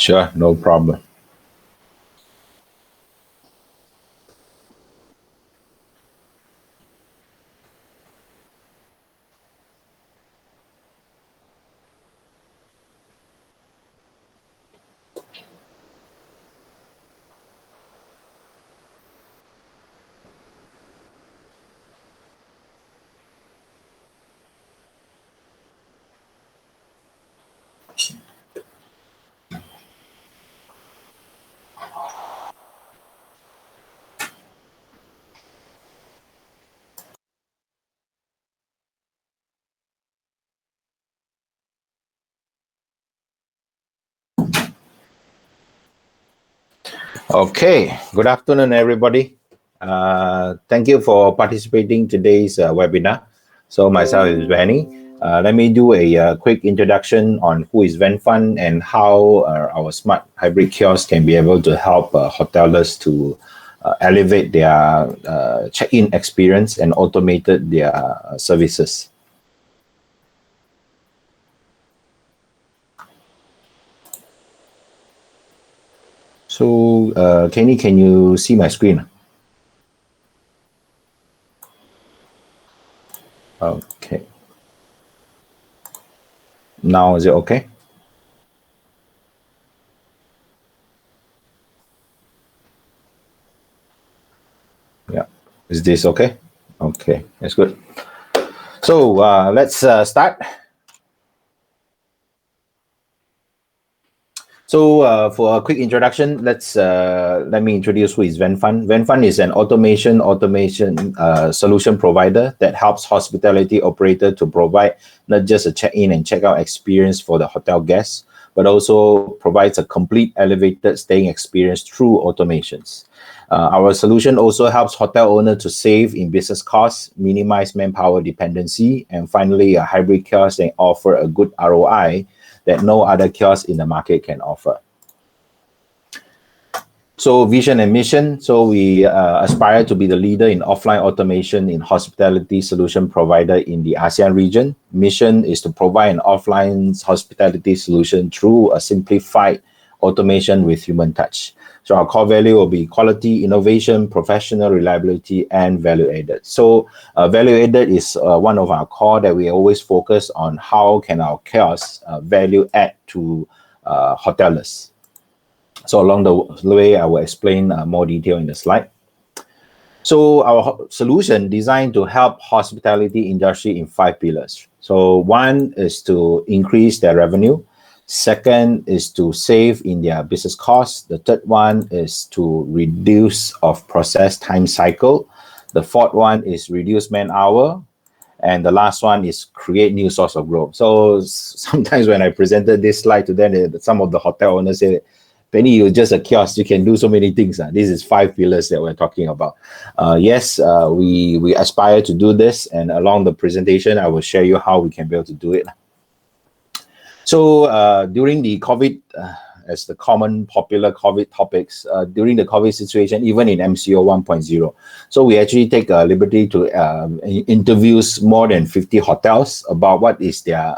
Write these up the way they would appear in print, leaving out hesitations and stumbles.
Sure, no problem. Okay, good afternoon, everybody. Thank you for participating today's webinar. So myself is Benny. Let me do a quick introduction on who is Vendfun and how our smart hybrid kiosk can be able to help hoteliers to elevate their check-in experience and automated their services. So, Kenny, can you see my screen? Okay. Now is it okay? Yeah. Is this okay? Okay, that's good. So let's start. So for a quick introduction, let me introduce who is Vendfun. Vendfun is an automation solution provider that helps hospitality operator to provide not just a check-in and check-out experience for the hotel guests, but also provides a complete elevated staying experience through automations. Our solution also helps hotel owners to save in business costs, minimize manpower dependency, and finally, a hybrid kiosk and offer a good ROI that no other kiosk in the market can offer. So vision and mission. So we aspire to be the leader in offline automation in hospitality solution provider in the ASEAN region. Mission is to provide an offline hospitality solution through a simplified automation with human touch. So our core value will be quality, innovation, professional reliability, and value added. So value added is one of our core that we always focus on how can our kiosks value add to hoteliers. So along the way, I will explain more detail in the slide. So our solution designed to help hospitality industry in 5 pillars. So one is to increase their revenue. Second is to save in their business costs. The third one is to reduce of process time cycle. The fourth one is reduce man hour. And the last one is create new source of growth. So sometimes when I presented this slide to them, some of the hotel owners say, Penny, you're just a kiosk. You can do so many things. This is 5 pillars that we're talking about. Yes, we aspire to do this. And along the presentation, I will share you how we can be able to do it. So during the COVID, as the common popular COVID topics, during the COVID situation, even in MCO 1.0, so we actually take a liberty to interviews more than 50 hotels about what is their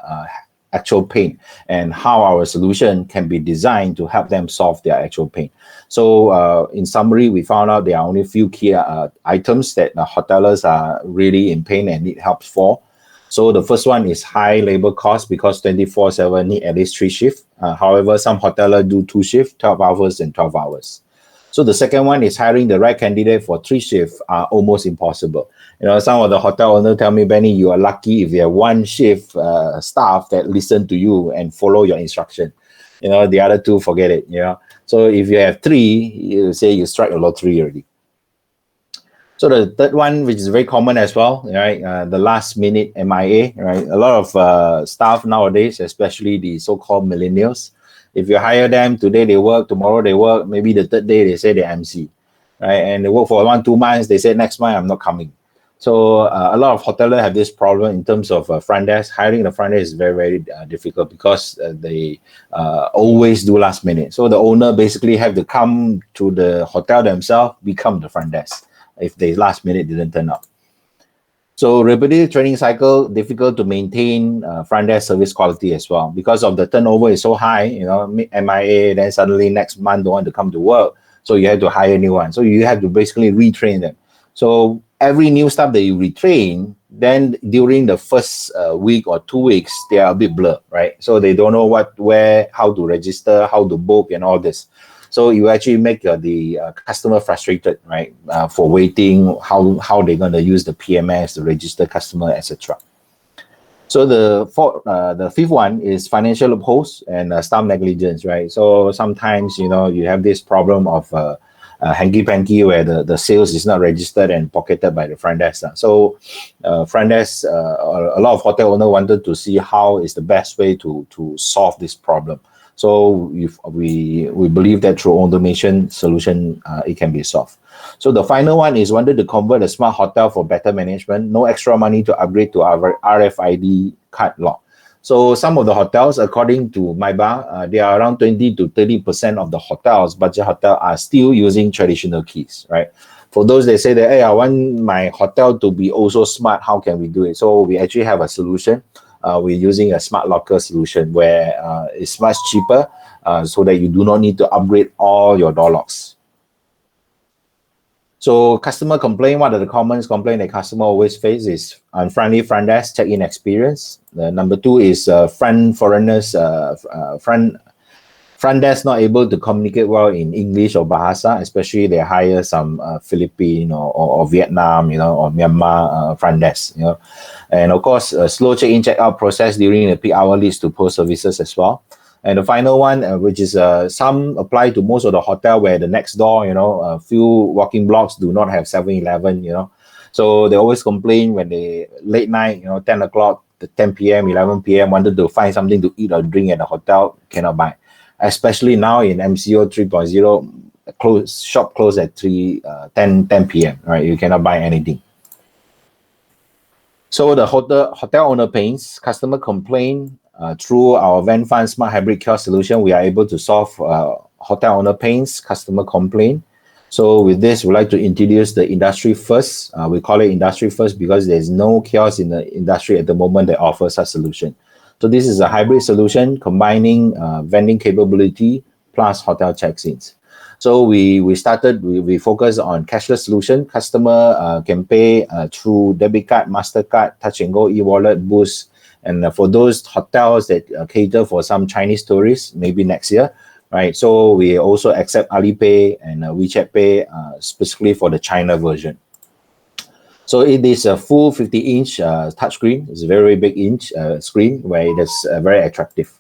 actual pain and how our solution can be designed to help them solve their actual pain. So in summary, we found out there are only a few key items that hoteliers are really in pain and need help for. So the first one is high labor cost because 24/7 need at least 3 shifts. However, some hoteliers do 2 shifts, 12 hours and 12 hours. So the second one is hiring the right candidate for 3 shifts are almost impossible. You know, some of the hotel owners tell me, Benny, you are lucky if you have 1 shift staff that listen to you and follow your instruction. You know, the other 2, forget it, you know. So if you have 3, you say you strike a lottery already. So the third one, which is very common as well, right? The last minute MIA, right? A lot of staff nowadays, especially the so-called millennials, if you hire them, today they work, tomorrow they work, maybe the third day they say they MC, right? And they work for 1-2 months, they say next month I'm not coming. So a lot of hoteliers have this problem in terms of front desk. Hiring the front desk is very, very difficult because they always do last minute. So the owner basically have to come to the hotel themselves, become the front desk if they last minute didn't turn up. So repetitive training cycle, difficult to maintain front desk service quality as well because of the turnover is so high, MIA, then suddenly next month don't want to come to work. So you have to hire a new one. So you have to basically retrain them. So every new staff that you retrain, then during the first week or 2 weeks, they are a bit blur, right? So they don't know what, where, how to register, how to book and all this. So you actually make the customer frustrated, right? For waiting, how they're going to use the PMS to register customer, etc. So the fifth one is financial loopholes and staff negligence, right? So sometimes you have this problem of hanky-panky where the sales is not registered and pocketed by the front desk. So front desk, a lot of hotel owners wanted to see how is the best way to solve this problem. So if we believe that through automation solution, it can be solved. So the final one is wanted to convert a smart hotel for better management. No extra money to upgrade to our RFID card lock. So some of the hotels, according to MyBar, they are around 20 to 30% of the hotels, budget hotel, are still using traditional keys, right? For those that say that, hey, I want my hotel to be also smart, how can we do it? So we actually have a solution. We're using a smart locker solution where it's much cheaper so that you do not need to upgrade all your door locks. So customer complaint, what are the common complaints that customer always face is unfriendly front desk check-in experience. Number two is front desk not able to communicate well in English or Bahasa, especially they hire some Philippine or Vietnam, or Myanmar front desk, And of course, slow check-in, check-out process during the peak hour leads to poor services as well. And the final one, which is some apply to most of the hotel where the next door, a few walking blocks do not have 7-Eleven, So they always complain when they late night, 10 o'clock, 10 p.m., 11 p.m., wanted to find something to eat or drink at the hotel, cannot buy. Especially now in MCO 3.0, shop close at 10 p.m., right? You cannot buy anything. So the hotel owner pains, customer complain, through our Vendfun Smart Hybrid Kiosk solution, we are able to solve hotel owner pains, customer complaint. So with this, we'd like to introduce the industry first. We call it industry first because there's no kiosk in the industry at the moment that offers such solution. So this is a hybrid solution combining vending capability plus hotel check-ins. So we focus on cashless solution. Customer can pay through debit card, MasterCard, Touch and Go, e-wallet, Boost. And for those hotels that cater for some Chinese tourists, maybe next year, right? So we also accept Alipay and WeChat Pay specifically for the China version. So it is a full 50-inch touchscreen. It's a very big inch screen where it is very attractive.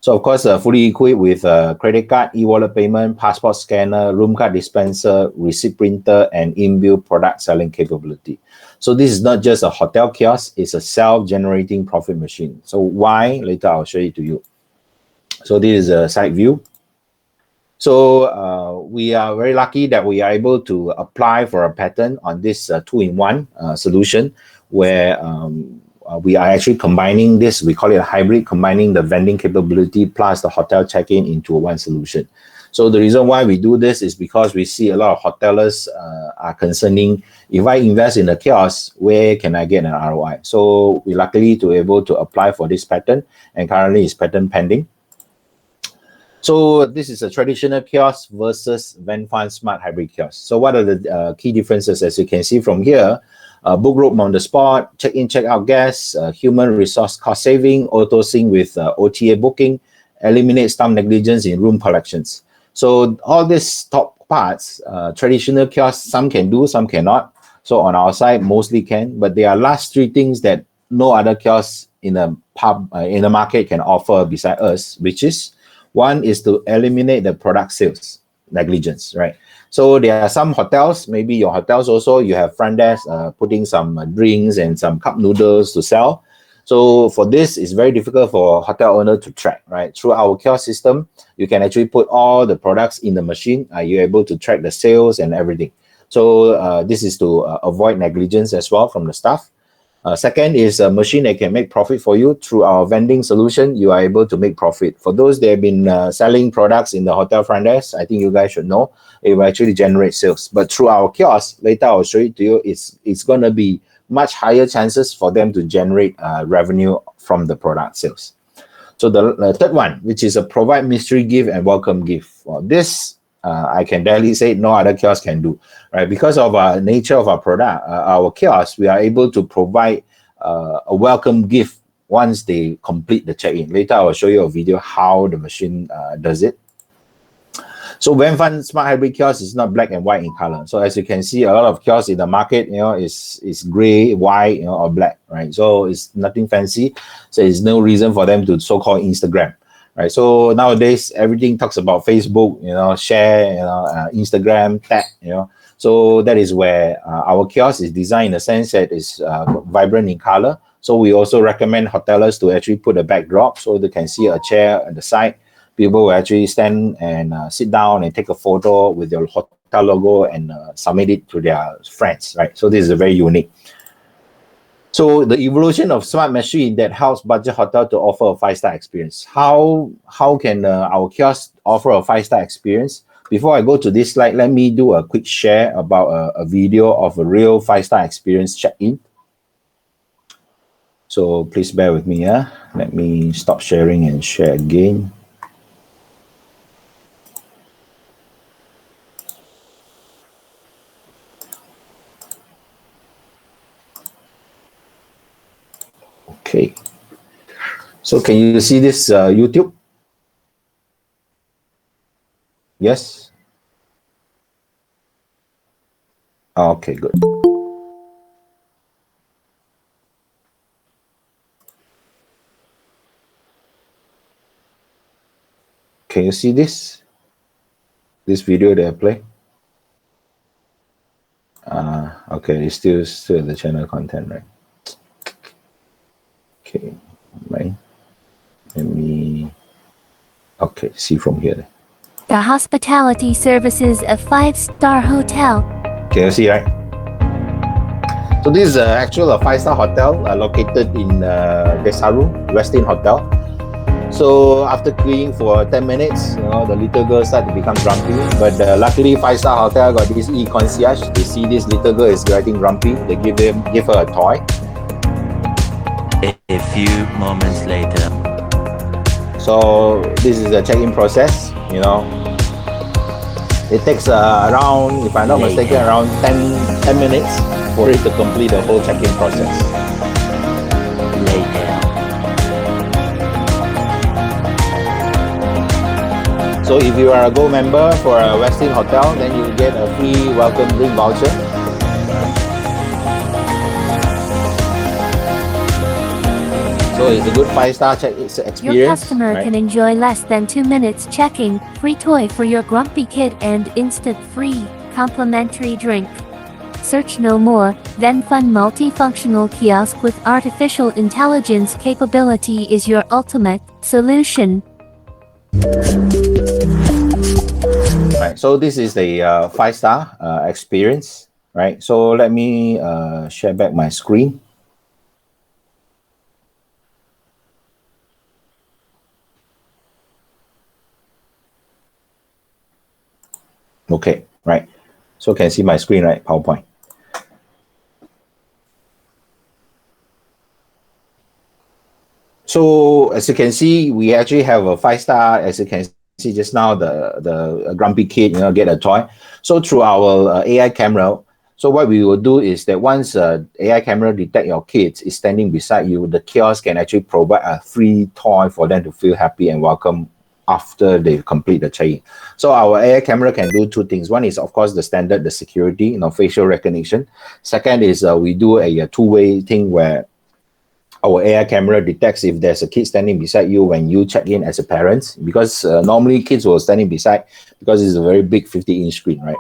So of course, fully equipped with credit card, e-wallet payment, passport scanner, room card dispenser, receipt printer, and inbuilt product selling capability. So this is not just a hotel kiosk, it's a self-generating profit machine. So why? Later I'll show it to you. So this is a side view. So we are very lucky that we are able to apply for a patent on this two-in-one solution where we are actually combining this, we call it a hybrid, combining the vending capability plus the hotel check-in into one solution. So the reason why we do this is because we see a lot of hotelers are concerning, if I invest in a kiosk, where can I get an ROI? So we're luckily to able to apply for this patent, and currently it's patent pending. So this is a traditional kiosk versus Vendfun Smart Hybrid Kiosk. So what are the key differences? As you can see from here, book room on the spot, check-in, check-out guests, human resource cost saving, auto sync with OTA booking, eliminate staff negligence in room collections. So all these top parts, traditional kiosks, some can do, some cannot. So on our side, mostly can, but there are last three things that no other kiosk in the market can offer beside us, which is one is to eliminate the product sales negligence, right? So there are some hotels, maybe your hotels also, you have front desk putting some drinks and some cup noodles to sell. So for this, it's very difficult for hotel owner to track, right? Through our kiosk system, you can actually put all the products in the machine. You're able to track the sales and everything. So this is to avoid negligence as well from the staff. Second is a machine that can make profit for you. Through our vending solution, you are able to make profit. For those that have been selling products in the hotel front desk, I think you guys should know, it will actually generate sales. But through our kiosk, later I'll show it to you, it's going to be much higher chances for them to generate revenue from the product sales. So the third one, which is a provide mystery gift and welcome gift. Well, this I can barely say no other kiosk can do, right? Because of our nature of our product, our kiosk, we are able to provide a welcome gift once they complete the check-in. Later, I will show you a video how the machine does it. So Vendfun Smart Hybrid Kiosk is not black and white in color. So as you can see, a lot of kiosks in the market, is gray, white, or black, right? So it's nothing fancy. So there's no reason for them to so-called Instagram, right? So nowadays, everything talks about Facebook, share, Instagram, tag, So that is where our kiosk is designed in a sense that it's vibrant in color. So we also recommend hoteliers to actually put a backdrop so they can see a chair at the side. People will actually stand and sit down and take a photo with your hotel logo and submit it to their friends, right? So this is very unique. So the evolution of smart machine that helps budget hotel to offer a 5-star experience. How can our kiosk offer a 5-star experience? Before I go to this slide, let me do a quick share about a video of a real 5-star experience check-in. So please bear with me. Let me stop sharing and share again. Okay, so can you see this YouTube? Yes? Okay, good. Can you see this video that I play? Okay, it's still the channel content, right? Okay, right. Let me, okay, see from here. The hospitality services of 5-star hotel. Can you see, right? So this is actually a 5-star hotel located in Desaru, Westin Hotel. So after queuing for 10 minutes, the little girl started to become grumpy. But luckily, 5-star hotel got this e-concierge. They see this little girl is getting grumpy. They give her a toy. A few moments later. So this is the check-in process. It takes around, if I'm not mistaken, around 10 minutes for it to complete the whole check-in process. So if you are a Gold member for a Westin Hotel, then you get a free welcome drink voucher. So it's a good 5-star experience. Your customer right? can enjoy less than 2 minutes checking, free toy for your grumpy kid and instant free complimentary drink. Search no more. Vendfun multifunctional kiosk with artificial intelligence capability is your ultimate solution. Right, so this is the 5-star experience, right? So let me share back my screen. Okay, right. So can see my screen, right? PowerPoint. So as you can see, we actually have a 5-star. As you can see just now, the grumpy kid, get a toy. So through our AI camera, so what we will do is that once AI camera detect your kids is standing beside you, the kiosk can actually provide a free toy for them to feel happy and welcome after they complete the check-in. So our AI camera can do 2 things. One is, of course, the standard, the security, facial recognition. Second is we do a 2-way thing where our AI camera detects if there's a kid standing beside you when you check in as a parent, because normally kids will standing beside because it's a very big 50-inch screen, right?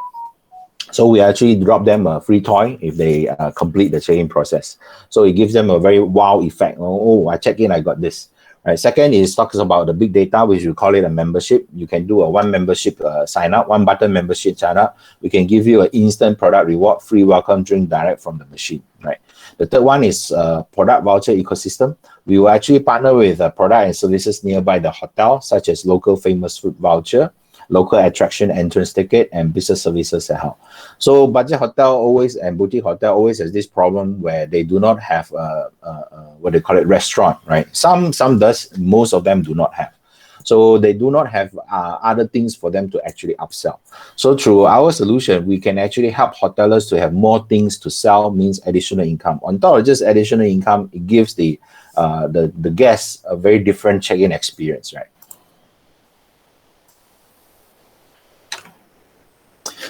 So we actually drop them a free toy if they complete the check-in process. So it gives them a very wow effect. Oh, I check in, I got this. Right. Second is talks about the big data, which we call it a membership. You can do a 1 membership sign up, 1 button membership sign up. We can give you an instant product reward, free welcome drink direct from the machine. Right. The third one is product voucher ecosystem. We will actually partner with product and services nearby the hotel, such as local famous food voucher, local attraction entrance ticket, and business services at help. So budget hotel always and boutique hotel always has this problem where they do not have what they call it restaurant, right? Some does, most of them do not have. So they do not have other things for them to actually upsell. So through our solution, we can actually help hotelers to have more things to sell, means additional income. On top of just additional income, it gives the guests a very different check-in experience, right?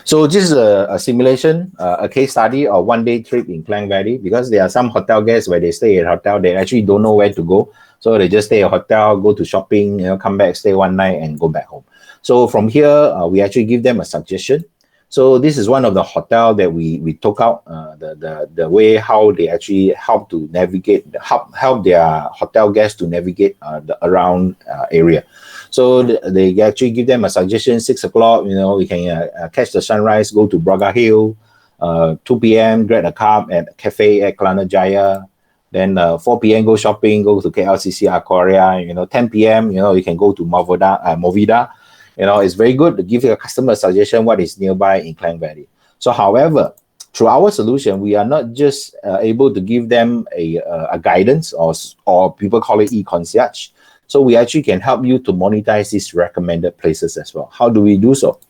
So this is a simulation, a case study of one-day trip in Klang Valley, because there are some hotel guests where they stay at hotel, they actually don't know where to go. So they just stay at hotel, go to shopping, come back, stay one night and go back home. So from here, we actually give them a suggestion. So this is one of the hotel that we took out the way how they actually help to navigate, help their hotel guests to navigate the around area. So they actually give them a suggestion, 6 o'clock, we can catch the sunrise, go to Braga Hill, 2 p.m., grab a cab at cafe at Kelana Jaya. Then 4 p.m. go shopping, go to KLCC Aquaria. 10 p.m. You can go to Movida. It's very good to give your customer a suggestion what is nearby in Klang Valley. So, however, through our solution, we are not just able to give them a guidance or people call it e-concierge. So we actually can help you to monetize these recommended places as well. How do we do so?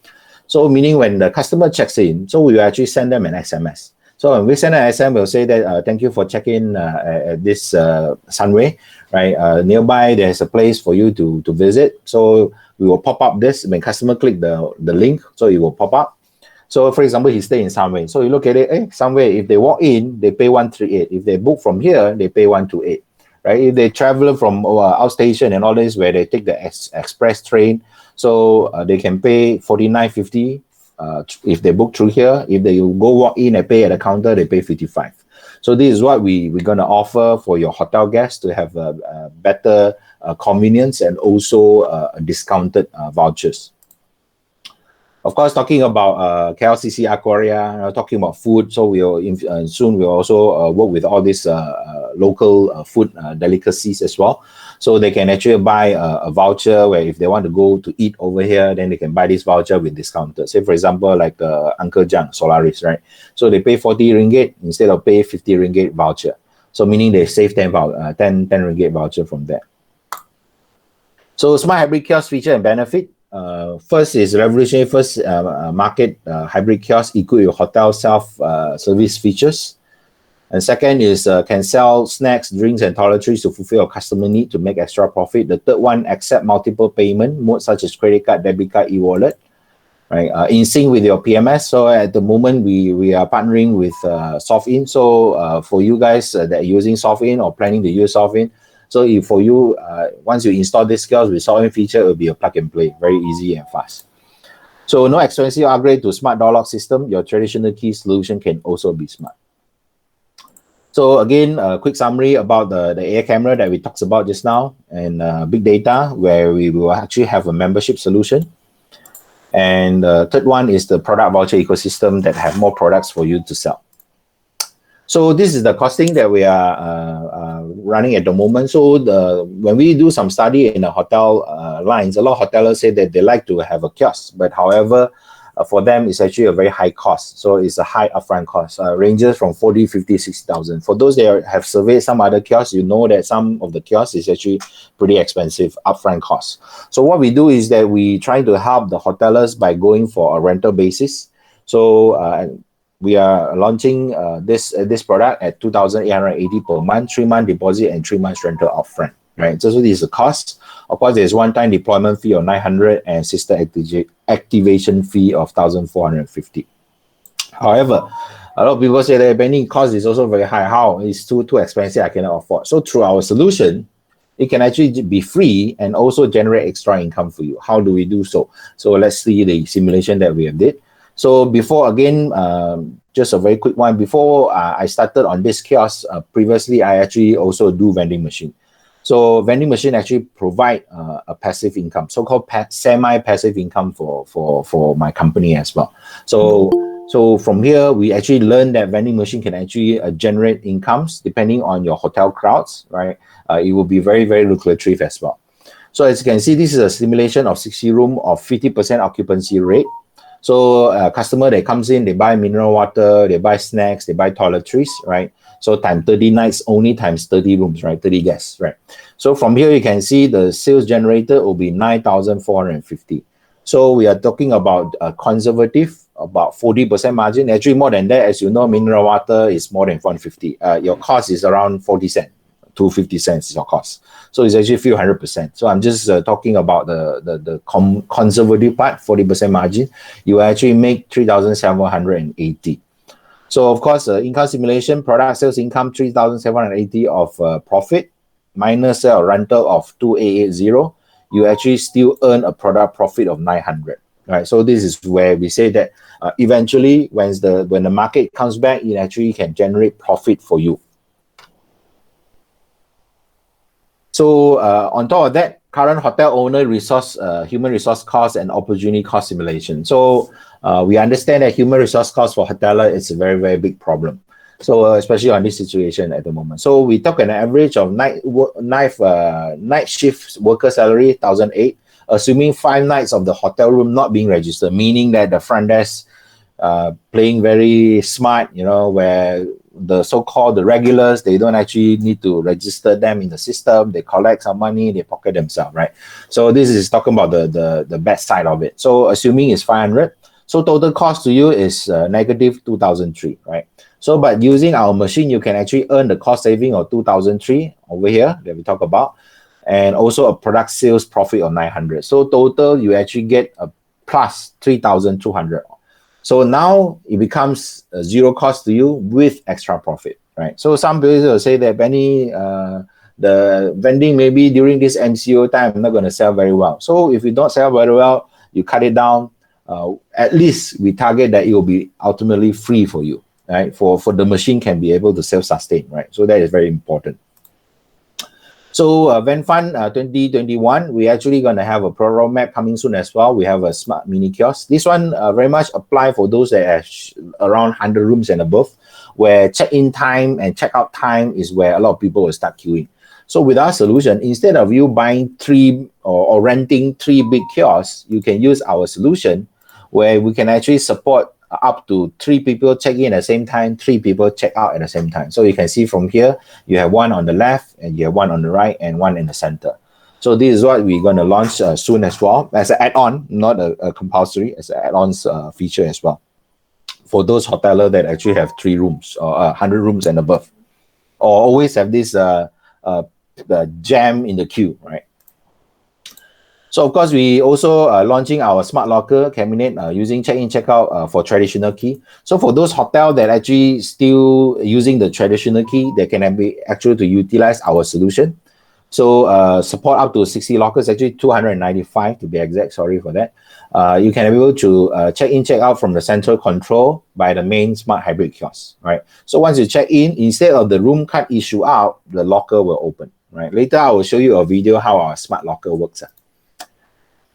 So meaning when the customer checks in, so we will actually send them an SMS. So when we send an SMS, we'll say that thank you for checking at this Sunway, right? Nearby, there's a place for you to visit. So we will pop up this when customer click the link, so it will pop up. So for example, he stay in Sunway. So you look at it, Sunway, if they walk in, they pay 138. If they book from here, they pay 128. Right? If they travel from outstation and all this, where they take the express train, so they can pay 49.50 if they book through here. If they go walk in and pay at the counter, they pay 55. So this is what we're going to offer for your hotel guests to have a better convenience and also discounted vouchers. Of course, talking about KLCC Aquaria, talking about food. So we'll soon we'll also work with all these local food delicacies as well. So they can actually buy a voucher where if they want to go to eat over here, then they can buy this voucher with discounted. Say for example, like Uncle Jang Solaris, right? So they pay 40 ringgit instead of pay 50 ringgit voucher. So meaning they save 10 ringgit voucher from that. So smart hybrid kiosk feature and benefit. First is revolutionary first market hybrid kiosk equipped with hotel self-service features. And second is can sell snacks, drinks, and toiletries to fulfill your customer need to make extra profit. The third one, accept multiple payment modes such as credit card, debit card, e-wallet, right? In sync with your PMS. So at the moment, we are partnering with Softinn. So for you guys that are using Softinn or planning to use Softinn, so if for you, once you install this kiosk with Softinn feature, it will be a plug and play, very easy and fast. So no expensive upgrade to smart door lock system. Your traditional key solution can also be smart. So again, a quick summary about the air camera that we talked about just now, and big data, where we will actually have a membership solution. And the third one is the product voucher ecosystem that have more products for you to sell. So this is the costing that we are running at the moment. So when we do some study in the hotel lines, a lot of hotelers say that they like to have a kiosk, but however, for them, it's actually a very high cost. So it's a high upfront cost, ranges from 40, 50, 60,000. For those that have surveyed some other kiosks, you know that some of the kiosks is actually pretty expensive upfront cost. So what we do is that we try to help the hotelers by going for a rental basis. So we are launching this product at 2,880 per month, 3-month deposit and 3 months rental upfront. Right. So this is the cost. Of course, there's one-time deployment fee of 900 and system activation fee of 1,450. However, a lot of people say that banning cost is also very high. How? It's too expensive, I cannot afford. So through our solution, it can actually be free and also generate extra income for you. How do we do so? So let's see the simulation that we have did. So before, again, just a very quick one. Before I started on this kiosk, previously, I actually also do vending machine. So vending machine actually provide a passive income, so-called semi-passive income for my company as well. So from here, we actually learned that vending machine can actually generate incomes depending on your hotel crowds, right? It will be very, very lucrative as well. So as you can see, this is a simulation of 60 room of 50% occupancy rate. So a customer that comes in, they buy mineral water, they buy snacks, they buy toiletries, right? So times 30 nights only times 30 rooms, right? 30 guests, right? So from here, you can see the sales generated will be 9,450. So we are talking about a conservative, about 40% margin. Actually, more than that, as you know, mineral water is more than 150. Your cost is around 40 cents to 50 cents is your cost. So it's actually a few 100%. So I'm just talking about the conservative part, 40% margin. You actually make 3,780. So of course, income simulation, product sales income 3,780 of profit minus rental of 2,880. You actually still earn a product profit of 900. Right. So this is where we say that eventually, when the market comes back, it actually can generate profit for you. So on top of that, current hotel owner resource, human resource cost and opportunity cost simulation. So we understand that human resource cost for hoteler is a very, very big problem. So especially on this situation at the moment. So we talk an average of night shift worker salary, 1,008, assuming 5 nights of the hotel room not being registered, meaning that the front desk playing very smart, you know, where the so-called the regulars, they don't actually need to register them in the system. They collect some money, they pocket themselves, right? So this is talking about the bad side of it. So assuming it's 500, so total cost to you is negative 2,003, right? So but using our machine, you can actually earn the cost saving of 2,003 over here that we talk about, and also a product sales profit of 900. So total, you actually get a plus 3,200. So now it becomes a zero cost to you with extra profit, right? So some people will say that, Benny, the vending maybe during this MCO time, I'm not going to sell very well. So if you don't sell very well, you cut it down. At least we target that it will be ultimately free for you, right? For the machine can be able to self-sustain, right? So that is very important. So Vendfun 2021, we're actually going to have a program map coming soon as well. We have a smart mini kiosk. This one very much apply for those that have around 100 rooms and above, where check-in time and check-out time is where a lot of people will start queuing. So with our solution, instead of you buying 3 or renting 3 big kiosks, you can use our solution where we can actually support up to 3 people check in at the same time, 3 people check out at the same time. So you can see from here, you have 1 on the left and you have 1 on the right and 1 in the center. So this is what we're going to launch soon as well, as an add-on, not a compulsory, as an add-on feature as well, for those hotelers that actually have 3 rooms or 100 rooms and above, or always have this jam in the queue, right? So of course, we also launching our smart locker cabinet using check-in, check-out for traditional key. So for those hotels that actually still using the traditional key, they can be actually to utilize our solution. So support up to 60 lockers, actually 295 to be exact, sorry for that. You can be able to check in, check out from the central control by the main smart hybrid kiosk, right? So once you check in, instead of the room card issue out, the locker will open, right? Later, I will show you a video how our smart locker works.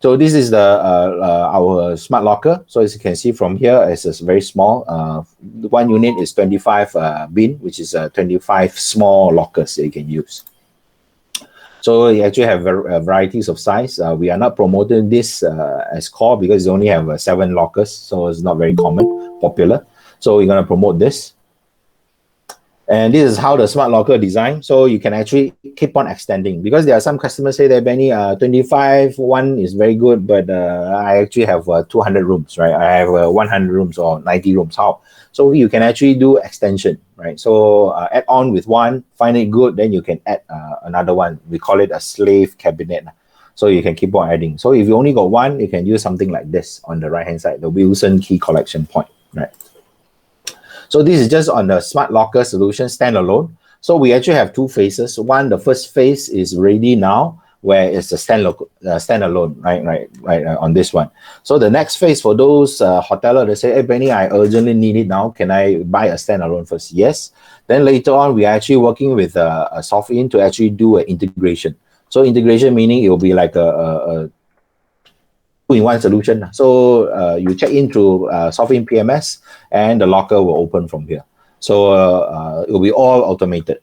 So this is the our smart locker. So as you can see from here, it's very small. 1 unit is 25 bin, which is 25 small lockers that you can use. So you actually have varieties of size. We are not promoting this as core because you only have 7 lockers, so it's not very popular. So we're going to promote this. And this is how the smart locker design. So you can actually keep on extending, because there are some customers say that, Benny, 25 one is very good, but I actually have 200 rooms, right? I have 100 rooms or 90 rooms. How? So you can actually do extension, right? So add on with one, find it good, then you can add another one. We call it a slave cabinet. So you can keep on adding. So if you only got one, you can use something like this on the right hand side, the Wilson key collection point, right? So this is just on the smart locker solution standalone. So we actually have 2 phases. One, the first phase is ready now, where it's a standalone, right, on this one. So the next phase for those hotelers, they say, hey, Benny, I urgently need it now. Can I buy a standalone first? Yes. Then later on, we are actually working with Softinn to actually do an integration. So integration meaning it will be like a 2-in-1 solution. So you check in through Softinn PMS and the locker will open from here. So it will be all automated.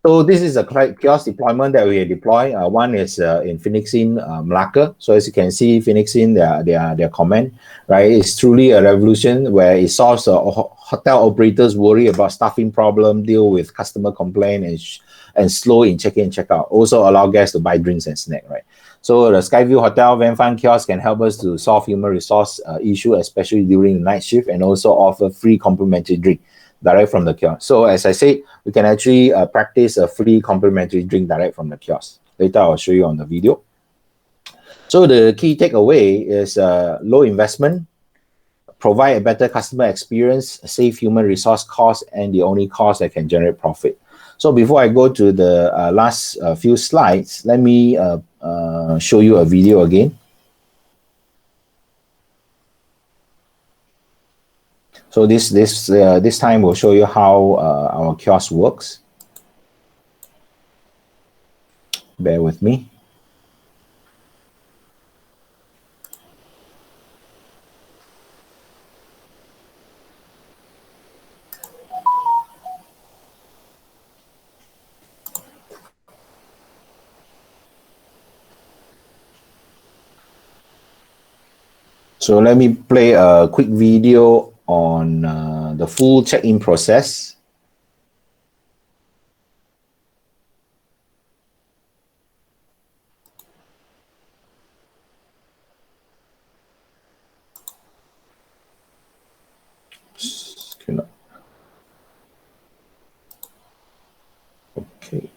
So this is a kiosk deployment that we deploy. One is in Phoenixin, Malacca. So as you can see, Phoenixin, their comment, right? It's truly a revolution where it solves hotel operators worry about staffing problem, deal with customer complaint, and slow in check-in, check-out. Also allow guests to buy drinks and snack, right? So the Skyview Hotel Vendfun kiosk can help us to solve human resource issue, especially during the night shift, and also offer free complimentary drink direct from the kiosk. So as I said, we can actually practice a free complimentary drink direct from the kiosk. Later, I'll show you on the video. So the key takeaway is low investment, provide a better customer experience, save human resource costs, and the only cost that can generate profit. So before I go to the last few slides, let me show you a video again. So this time we'll show you how our kiosk works. Bear with me. So let me play a quick video on the full check-in process. Okay.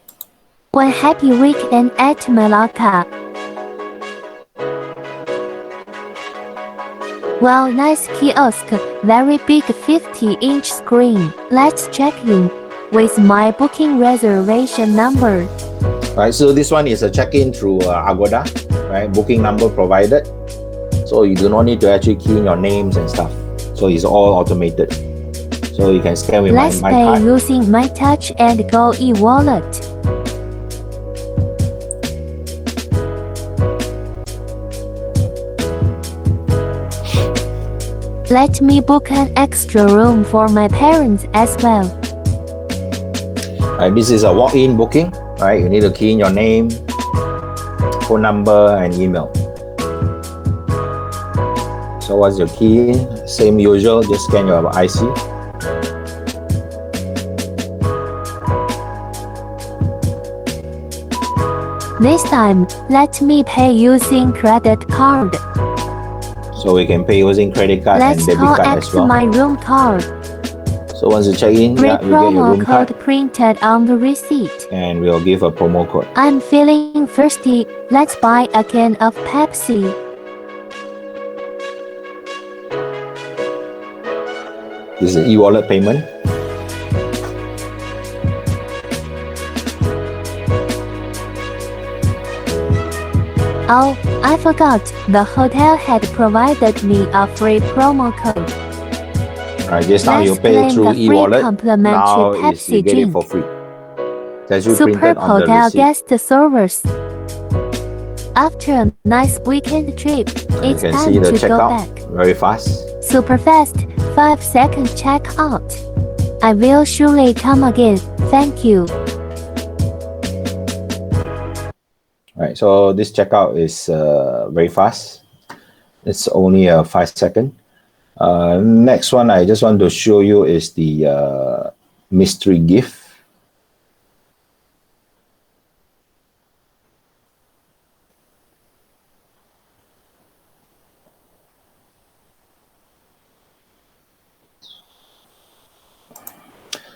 One happy weekend at Malacca. Wow, nice kiosk, very big 50-inch screen. Let's check in with my booking reservation number. Right, so this one is a check-in through Agoda, right? Booking number provided. So you do not need to actually key in your names and stuff. So it's all automated. So you can scan with Let's my pay card. using my touch and go e-wallet. Let me book an extra room for my parents as well. Right, this is a walk-in booking, right? You need to key in your name, phone number, and email. So once you key in, same usual, just scan your IC. This time, let me pay using credit card. So we can pay using credit card Let's and debit card as collect well. my room card. So once you check in, Free yeah, you get your promo room card, code printed on the receipt. and we'll give a promo code. I'm feeling thirsty. Let's buy a can of Pepsi. This is e-wallet payment. Oh, I forgot. The hotel had provided me a free promo code. Right, just now you Let's pay claim through the free e-wallet. complimentary Now is Pepsi you get it drink. for free. That's you Superb printed on the hotel receipt. guest service. After a nice weekend trip, You it's can time see the to go checkout back. very fast. Super fast, 5-second checkout. I will surely come again. Thank you. Right, so this checkout is very fast. It's only a 5-second. Next one I just want to show you is the mystery gift.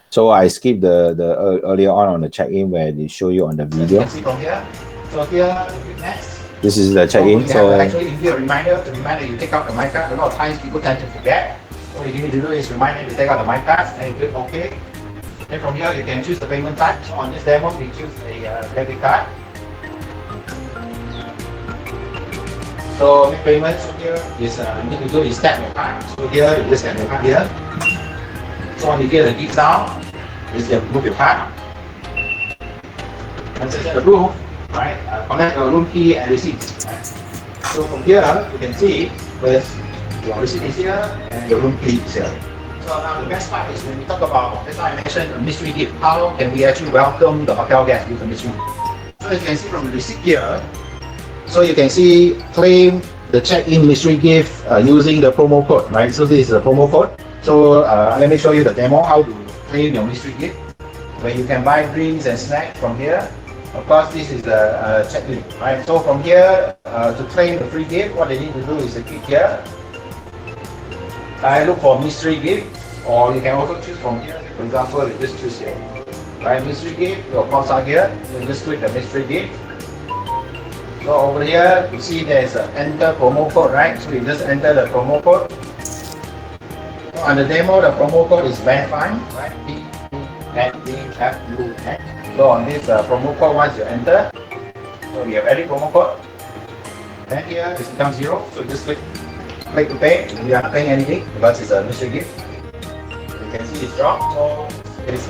So I skipped the earlier on the check-in where they show you on the video. You can see from here. So here, next. This is the check-in. we So have actually give you a reminder. The reminder you take out the mic card. A lot of times people tend to forget. What you need to do is remind them to take out the mic card and click OK. Then from here you can choose the payment type. So on this demo we choose a debit card. So make payments here is you need to do is tap your card. So here you just tap your card here. So on the here the deep down is you move your card. Once it's in the room, right? Connect your room key and receipt. Right? So from here you can see with your receipt is here and your room key is here. So now the best part is when we talk about, as I mentioned, a mystery gift, how can we actually welcome the hotel guests with a mystery gift? So as you can see from the receipt here, so you can see claim the check-in mystery gift using the promo code, right? So this is a promo code. So let me show you the demo, how to claim your mystery gift, where you can buy drinks and snacks from here. Of course, this is the check-in, right? So from here, to claim the free gift, what they need to do is to click here. I look for mystery gift, or you can also choose from here. For example, you just choose here. Right, mystery gift, your pops are here. You just click the mystery gift. So over here, you see there's an enter promo code, right? So you just enter the promo code. So on the demo, the promo code is Vendfun, right? Vendfun. So on this promo code, once you enter, so we have any promo code. Then here it becomes 0. So just click to pay. We are not paying anything because it's a mystery gift. You can see it's dropped. So it's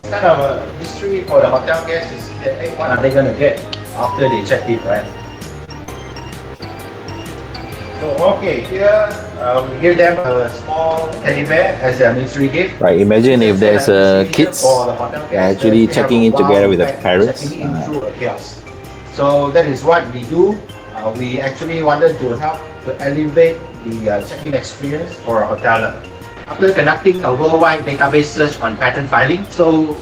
kind of a mystery for the hotel guests to see that, hey, what are they going to get after they check in, right? So okay, here we give them a small teddy bear as a mystery gift. Right, imagine if there's kids actually checking in together with the parents. Checking in through a kiosk. So that is what we do. We actually wanted to help to elevate the check-in experience for a hoteler. After conducting a worldwide database search on patent filing, so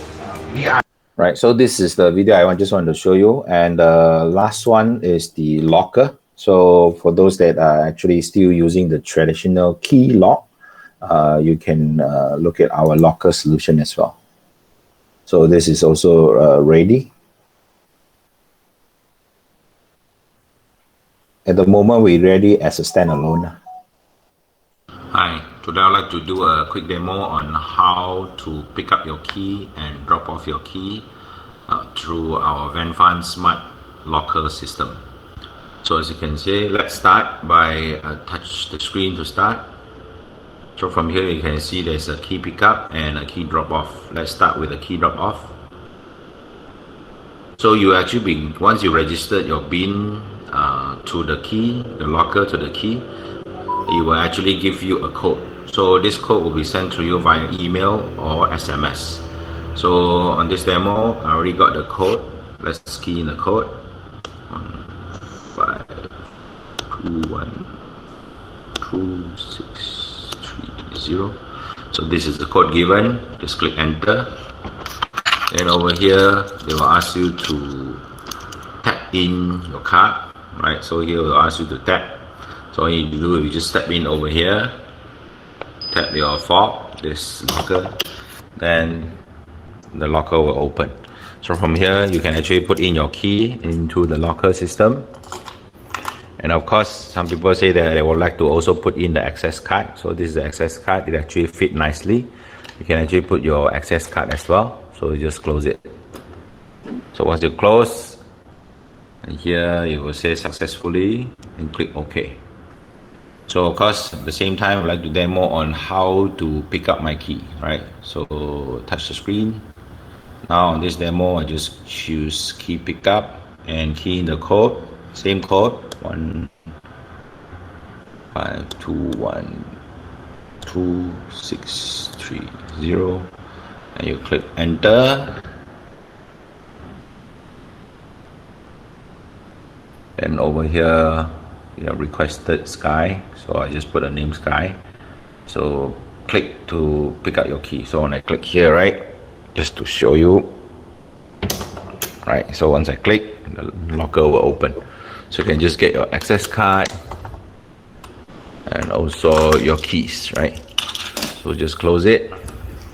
we are... Right, so this is the video I just wanted to show you. And the last one is the locker. So for those that are actually still using the traditional key lock, you can look at our locker solution as well. So this is also ready. At the moment, we're ready as a standalone. Hi, today I'd like to do a quick demo on how to pick up your key and drop off your key through our Vendfun Smart Locker system. So as you can see, let's start by touch the screen to start. So from here you can see there's a key pickup and a key drop off. Let's start with the key drop off. So you actually once you registered your BIN to the key, the locker to the key, it will actually give you a code. So this code will be sent to you via email or SMS. So on this demo, I already got the code. Let's key in the code. 5212630. So this is the code given. Just click enter. And over here, they will ask you to tap in your card, right? So here will ask you to tap. So all you do is you just step in over here, tap your fob, this locker, then the locker will open. So from here, you can actually put in your key into the locker system. And of course, some people say that they would like to also put in the access card. So this is the access card. It actually fit nicely. You can actually put your access card as well. So you just close it. So once you close, and here it will say successfully, and click OK. So of course, at the same time, I'd like to demo on how to pick up my key, right? So touch the screen. Now on this demo, I just choose key pickup and key in the code, same code, 152122630, and you click enter. And over here, you have requested Sky, so I just put a name Sky. So click to pick up your key. So when I click here, right, just to show you, right, so once I click, the locker will open. So you can just get your access card and also your keys, right? So just close it,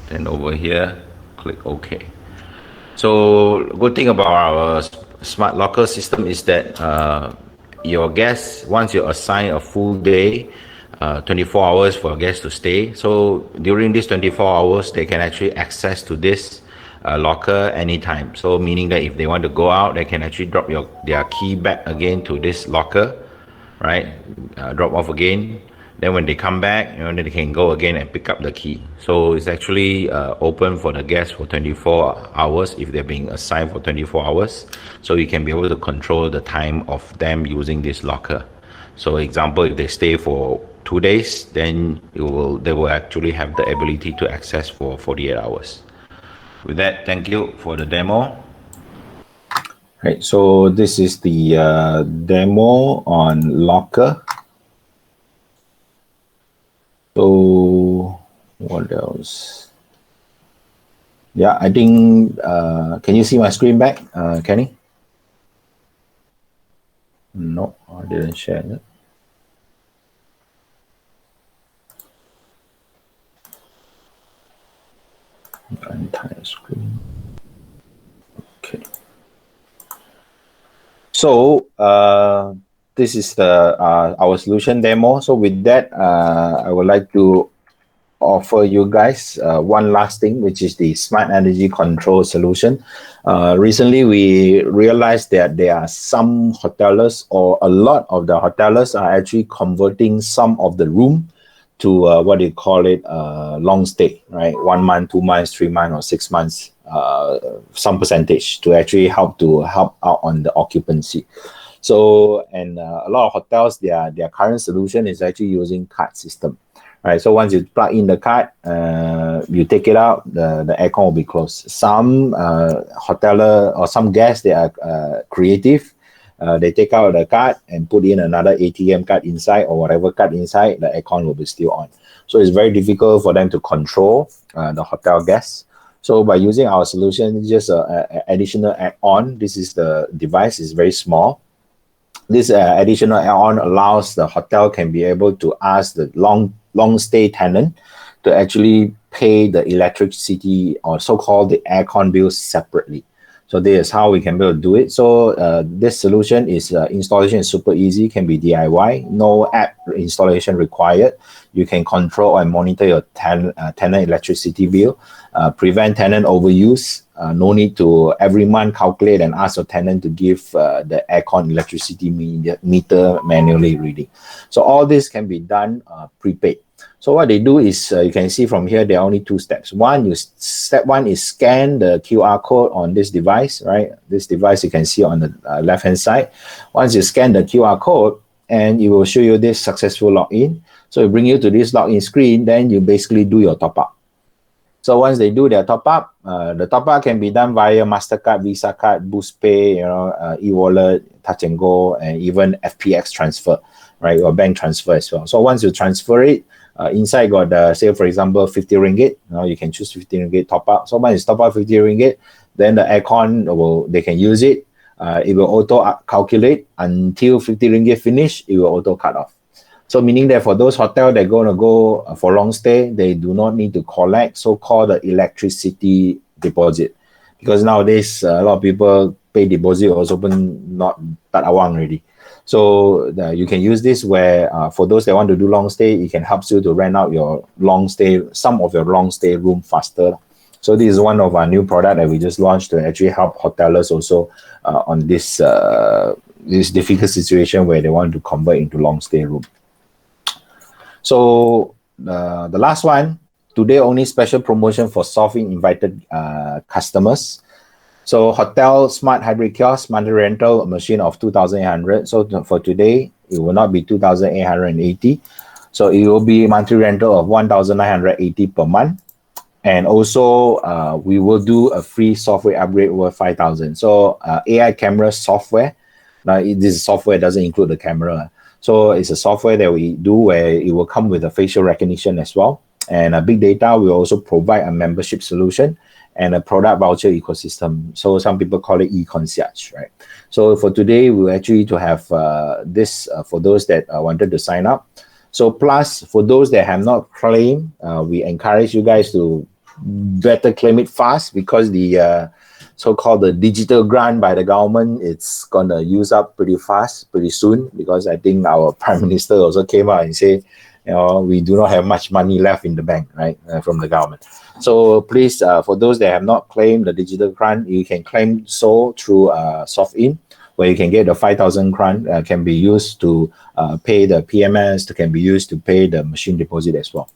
then over here, click OK. So good thing about our smart locker system is that your guests, once you assign a full day, 24 hours for guests to stay, so during these 24 hours they can actually access to this locker anytime. So meaning that if they want to go out, they can actually drop their key back again to this locker, right? Drop off again. Then when they come back, they can go again and pick up the key. So it's actually open for the guests for 24 hours if they're being assigned for 24 hours. So you can be able to control the time of them using this locker. So example, if they stay for 2 days, then they will actually have the ability to access for 48 hours. With that, thank you for the demo. Right, so this is the demo on Locker. So what else? Yeah, I think, can you see my screen back, Kenny? No, I didn't share that. Entire screen. Okay. So this is the our solution demo. So with that, I would like to offer you guys one last thing, which is the smart energy control solution. Recently, we realized that there are some hotelers, or a lot of the hotelers, are actually converting some of the room to what do you call it, long stay, right? 1 month, 2 months, 3 months, or 6 months, some percentage to actually help out on the occupancy. So, and a lot of hotels, their current solution is actually using card system, right? So once you plug in the card, you take it out, the aircon will be closed. Some hoteler or some guests, they are creative. They take out the card and put in another ATM card inside, or whatever card inside, the aircon will be still on. So it's very difficult for them to control the hotel guests. So by using our solution, just an additional add-on. This is the device, is very small. This additional add-on allows the hotel can be able to ask the long stay tenant to actually pay the electricity, or so-called the aircon bills, separately. So this is how we can be able to do it. So this solution is installation is super easy, can be DIY, no app installation required. You can control and monitor your tenant electricity bill, prevent tenant overuse. No need to every month calculate and ask your tenant to give the aircon electricity meter manually reading. So all this can be done prepaid. So what they do is, you can see from here, there are only 2 steps. Step one is scan the QR code on this device, right? This device you can see on the left-hand side. Once you scan the QR code, and it will show you this successful login. So it bring you to this login screen, then you basically do your top up. So once they do their top up, the top up can be done via MasterCard, Visa card, Boost Pay, e-wallet, Touch and Go, and even FPX transfer, right? Or bank transfer as well. So once you transfer it, inside got say for example 50 ringgit. You can choose 50 ringgit top up. So once you top up 50 ringgit, then the aircon they can use it. It will auto calculate until 50 ringgit finish. It will auto cut off. So meaning that for those hotels that are going to go for long stay, they do not need to collect so-called the electricity deposit, because nowadays a lot of people pay deposit also not that awang already. So you can use this where for those that want to do long stay, it can help you to rent out your long stay, some of your long stay room faster. So this is one of our new product that we just launched to actually help hotelers also on this difficult situation where they want to convert into long stay room. So the last one, today only special promotion for Softinn invited customers. So hotel smart hybrid kiosk monthly rental machine of 2,800. So for today, it will not be 2,880. So it will be monthly rental of 1,980 per month. And also, we will do a free software upgrade worth 5,000. So AI camera software. Now, this software doesn't include the camera. So it's a software that we do where it will come with a facial recognition as well. And a big data will also provide a membership solution and a product voucher ecosystem. So some people call it e-concierge, right? So for today, we'll actually to have this for those that wanted to sign up. So plus for those that have not claimed, we encourage you guys to better claim it fast, because the so-called the digital grant by the government, it's gonna use up pretty fast, pretty soon, because I think our Prime Minister also came out and said, we do not have much money left in the bank, right, from the government. So please, for those that have not claimed the digital grant, you can claim so through Softinn, where you can get the 5,000 grant, can be used to pay the PMS, can be used to pay the machine deposit as well.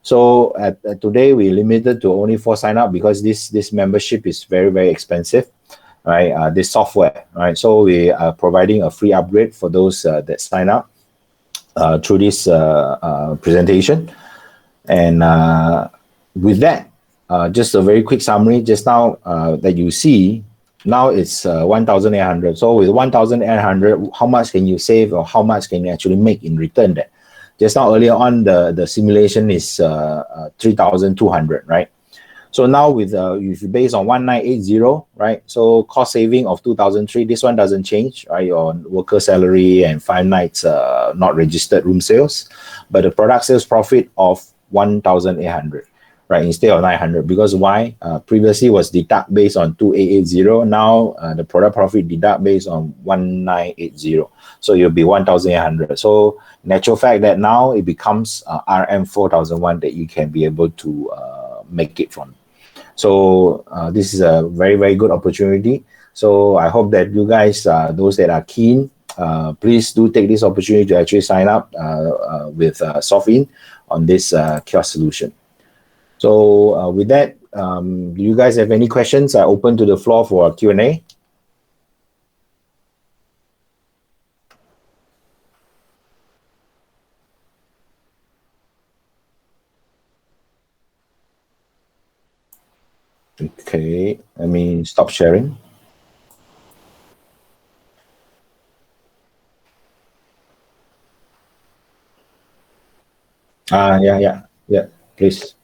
So today we limited to only 4 sign up, because this membership is very, very expensive, right? This software, right? So we are providing a free upgrade for those that sign up. through this presentation. And with that, just a very quick summary. Just now that you see, now it's 1,800. So with 1,800, how much can you save, or how much can you actually make in return? There. Just now earlier on, the simulation is 3,200, right? So now with if you base on 1,980, right? So cost saving of 2,003. This one doesn't change, right? Your worker salary and 5 nights not registered room sales, but the product sales profit of 1,800, right? Instead of 900, because why? Previously was deduct based on 2,880. Now the product profit deduct based on 1,980. So it'll be 1,800. So natural fact that now it becomes RM 4,001 that you can be able to make it from. So this is a very, very good opportunity. So I hope that you guys, those that are keen, please do take this opportunity to actually sign up with Softinn on this kiosk solution. So with that, do you guys have any questions? I open to the floor for Q&A. Okay, let me stop sharing. Yeah, please.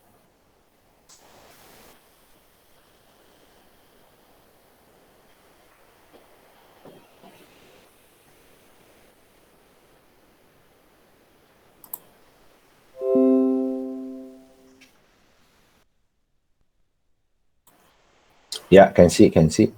Yeah, can see, can see.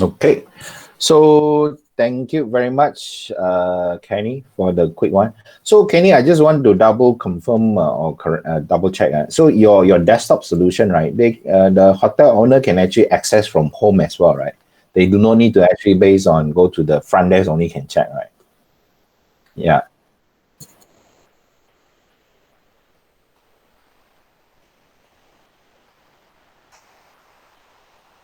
Okay. So thank you very much, Kenny, for the quick one. So Kenny, I just want to double confirm double check. So your desktop solution, right? The hotel owner can actually access from home as well, right? They do not need to actually based on go to the front desk only can check, right? Yeah.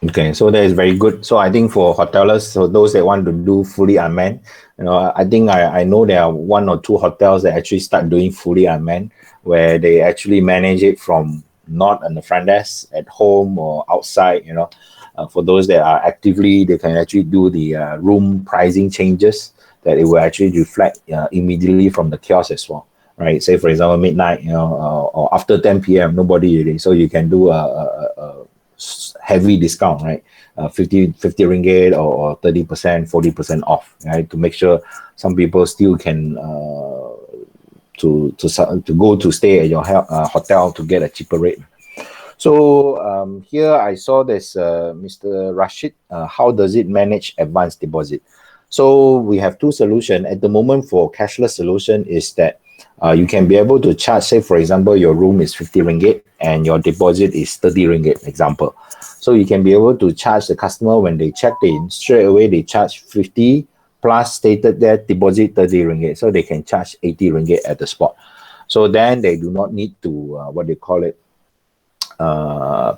Okay, so that is very good. So I think for hotelers, so those that want to do fully unmanned, I think I know there are one or two hotels that actually start doing fully unmanned, where they actually manage it from not on the front desk, at home or outside. For those that are actively, they can actually do the room pricing changes that it will actually reflect immediately from the kiosk as well. Right, say for example midnight, or after 10 p.m. nobody really, so you can do a heavy discount, right? 50 ringgit or 30%, 40% off, right? To make sure some people still can to go to stay at your hotel to get a cheaper rate. So here I saw this Mr. Rashid. How does it manage advanced deposit? So we have two solutions at the moment. For cashless solution is that you can be able to charge, say for example, your room is 50 ringgit and your deposit is 30 ringgit, example. So you can be able to charge the customer when they checked in, straight away they charge 50 plus stated that deposit 30 ringgit. So they can charge 80 ringgit at the spot. So then they do not need to, what they call it,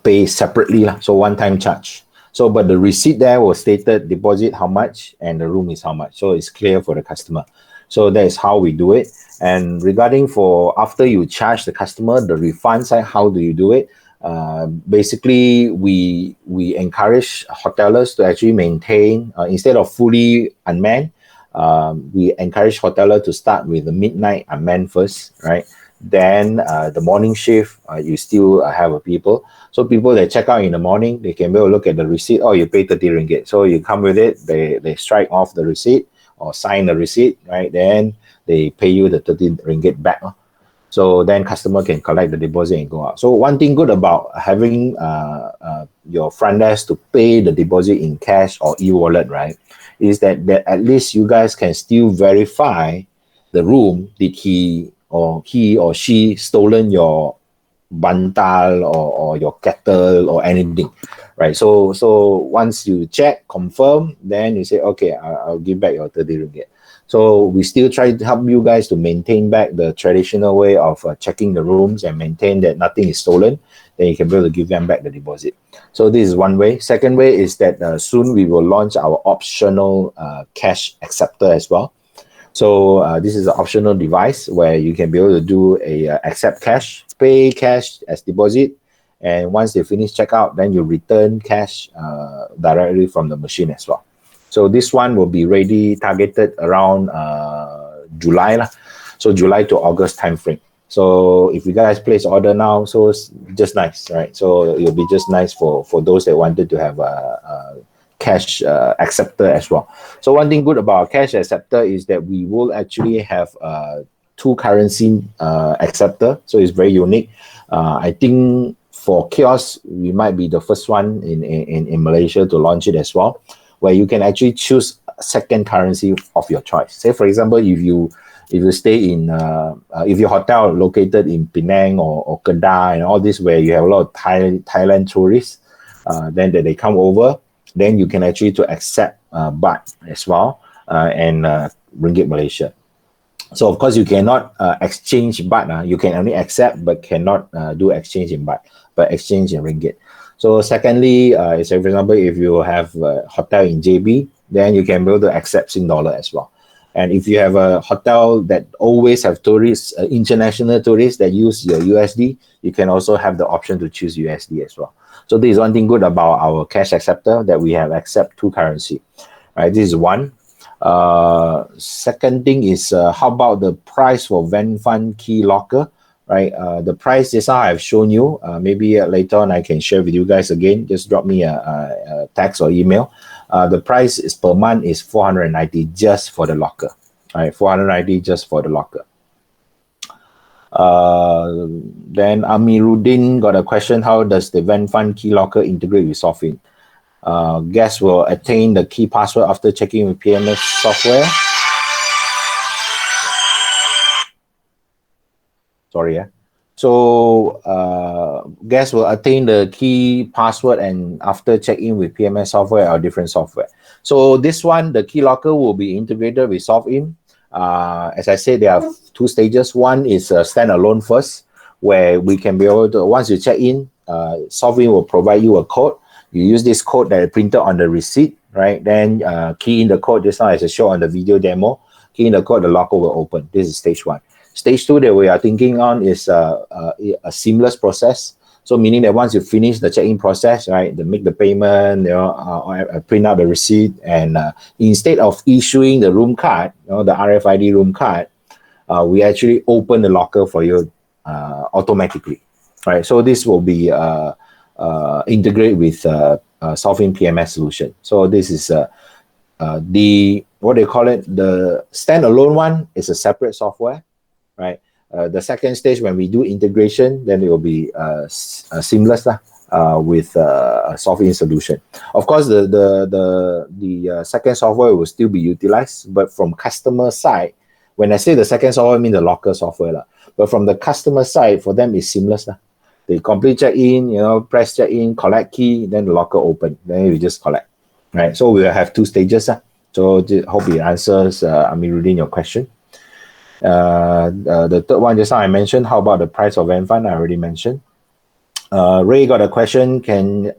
pay separately. So one-time charge. So, but the receipt there was stated deposit how much and the room is how much. So it's clear for the customer. So that is how we do it. And regarding for after you charge the customer, the refund side, how do you do it? Basically, we encourage hotelers to actually maintain, instead of fully unmanned, we encourage hoteler to start with the midnight unmanned first, right? Then the morning shift, you still have people. So people that check out in the morning, they can be able to look at the receipt. Oh, you pay 30 ringgit. So you come with it, they strike off the receipt or sign the receipt, right? Then they pay you the 30 ringgit back. So then customer can collect the deposit and go out. So one thing good about having your front desk to pay the deposit in cash or e-wallet, right, is that at least you guys can still verify the room. Did he or she stolen your bantal or your kettle or anything, right? So once you check, confirm, then you say, okay, I'll give back your 30 ringgit. So we still try to help you guys to maintain back the traditional way of checking the rooms and maintain that nothing is stolen. Then you can be able to give them back the deposit. So this is one way. Second way is that soon we will launch our optional cash acceptor as well. So this is an optional device where you can be able to do a accept cash, pay cash as deposit, and once they finish checkout, then you return cash directly from the machine as well. So this one will be ready, targeted around July lah. So July to August time frame. So if you guys place order now, so it's just nice, right? So it'll be just nice for those that wanted to have a cash acceptor as well. So one thing good about cash acceptor is that we will actually have two currency acceptor. So it's very unique. I think for kiosk, we might be the first one in Malaysia to launch it as well, where you can actually choose a second currency of your choice. Say for example, if you stay in if your hotel located in Penang or Kedah and all this, where you have a lot of Thailand tourists, then they come over, then you can actually to accept baht as well and ringgit Malaysia. So of course you cannot exchange baht. You can only accept but cannot do exchange in baht, but exchange in ringgit. So secondly, say for example, if you have a hotel in JB, then you can be able to accept Sing dollar as well. And if you have a hotel that always have tourists, international tourists that use your USD, you can also have the option to choose USD as well. So this is one thing good about our cash acceptor, that we have accept two currency. Right, this is one. Second thing is how about the price for Vendfun key locker? Right, the price is how I've shown you. Maybe later on I can share with you guys again. Just drop me a text or email. The price is per month is 490 just for the locker. Right, 490 just for the locker. Then Amiruddin got a question: how does the Vendfun key locker integrate with Softinn? Guests will attain the key password after checking with PMS software. Sorry, yeah. So guests will attain the key password and after check-in with PMS software or different software. So this one, the key locker will be integrated with Softinn. As I said, there are two stages. One is standalone first, where we can be able to, once you check in, Softinn will provide you a code. You use this code that is printed on the receipt, right? Then key in the code just now as I showed on the video demo. Key in the code, the locker will open. This is stage one. Stage two that we are thinking on is a seamless process. So meaning that once you finish the check-in process, right, they make the payment, print out the receipt, and instead of issuing the room card, the RFID room card, we actually open the locker for you automatically, right? So this will be integrated with Softinn PMS solution. So this is the, what they call it, the standalone one is a separate software, right? The second stage, when we do integration, then it will be seamless with a Softinn solution. Of course, the second software will still be utilized, but from customer side, when I say the second software, I mean the locker software. But from the customer side, for them, it's seamless. They complete check-in, press check-in, collect key, then the locker open. Then you just collect, right? So we will have two stages. So hope it answers Amiruddin your question. The third one just now I mentioned, how about the price of Vendfun? I already mentioned. Ray got a question, can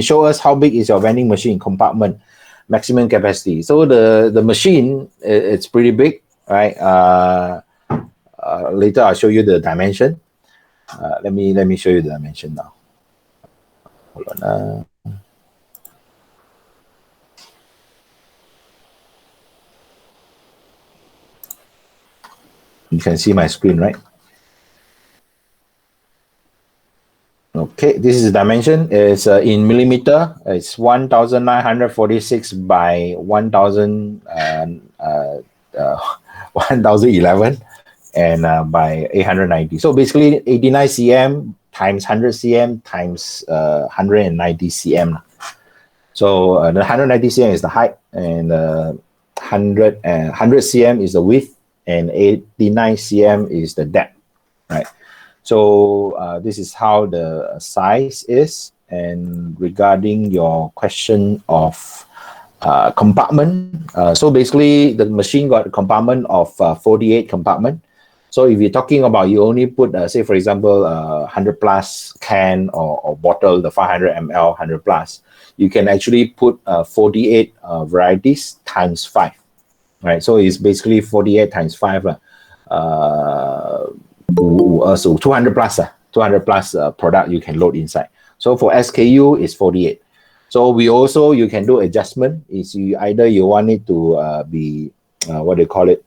show us how big is your vending machine compartment, maximum capacity. So the machine, it's pretty big, right? Later I'll show you the dimension. Let me show you the dimension now. Hold on. You can see my screen, right? Okay, this is the dimension. It's in millimeter. It's 1946 by 1011 and by 890. So basically 89 cm times 100 cm times 190 cm. So the 190 cm is the height, and 100 cm is the width, and 89 cm is the depth, right? So this is how the size is. And regarding your question of compartment, so basically the machine got a compartment of 48 compartment. So if you're talking about, you only put, say for example, 100 plus can or bottle, the 500 ml 100 plus, you can actually put 48 varieties times 5, right? So it's basically 48 times 5. So 200 plus, 200 plus product you can load inside. So for SKU, it's 48. So we also, you can do adjustment. Is you either you want it to be, what they call it,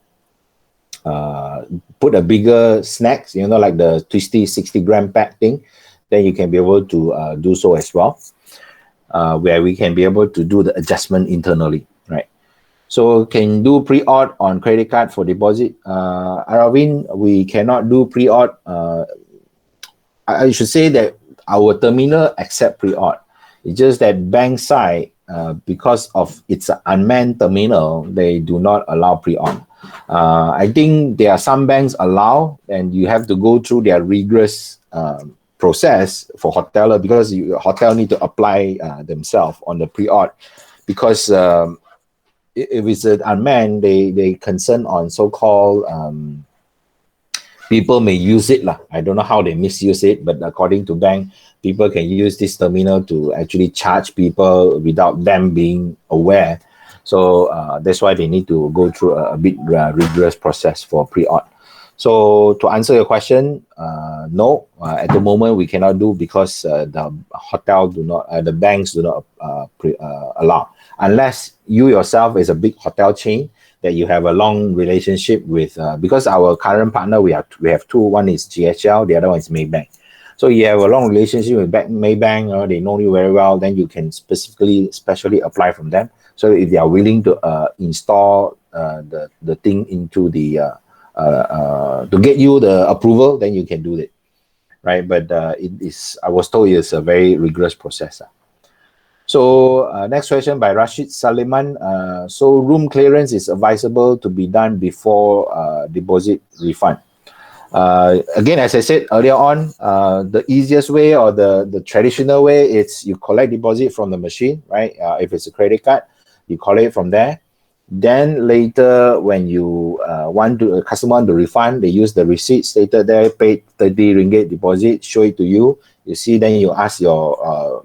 put a bigger snacks, like the twisty 60 gram pack thing, then you can be able to do so as well, where we can be able to do the adjustment internally, right? So can do pre-ord on credit card for deposit. Aravin, we cannot do pre-ord. I should say that our terminal accept pre-ord. It's just that bank side, because of its unmanned terminal, they do not allow pre-ord. I think there are some banks allow, and you have to go through their rigorous process for hoteler, because hotel need to apply themselves on the pre-ord, because if it's unmanned, they concern on so-called people may use it. I don't know how they misuse it, but according to bank, people can use this terminal to actually charge people without them being aware. So that's why they need to go through a bit rigorous process for pre-ord. So to answer your question, no, at the moment we cannot do, because the hotel do not, the banks do not allow, unless you yourself is a big hotel chain that you have a long relationship with. Because our current partner, we have two. One is GHL, the other one is Maybank. So you have a long relationship with Maybank, they know you very well, then you can specially apply from them. So if they are willing to install the thing into the to get you the approval, then you can do it, right? But it is, I was told, it's a very rigorous process. So next question by Rashid Saliman. So room clearance is advisable to be done before deposit refund. Again, as I said earlier on, the easiest way or the traditional way, it's you collect deposit from the machine, right? If it's a credit card, you collect it from there. Then later, when you want to, a customer want to refund, they use the receipt stated there, paid 30 ringgit deposit, show it to you. You see, then you ask your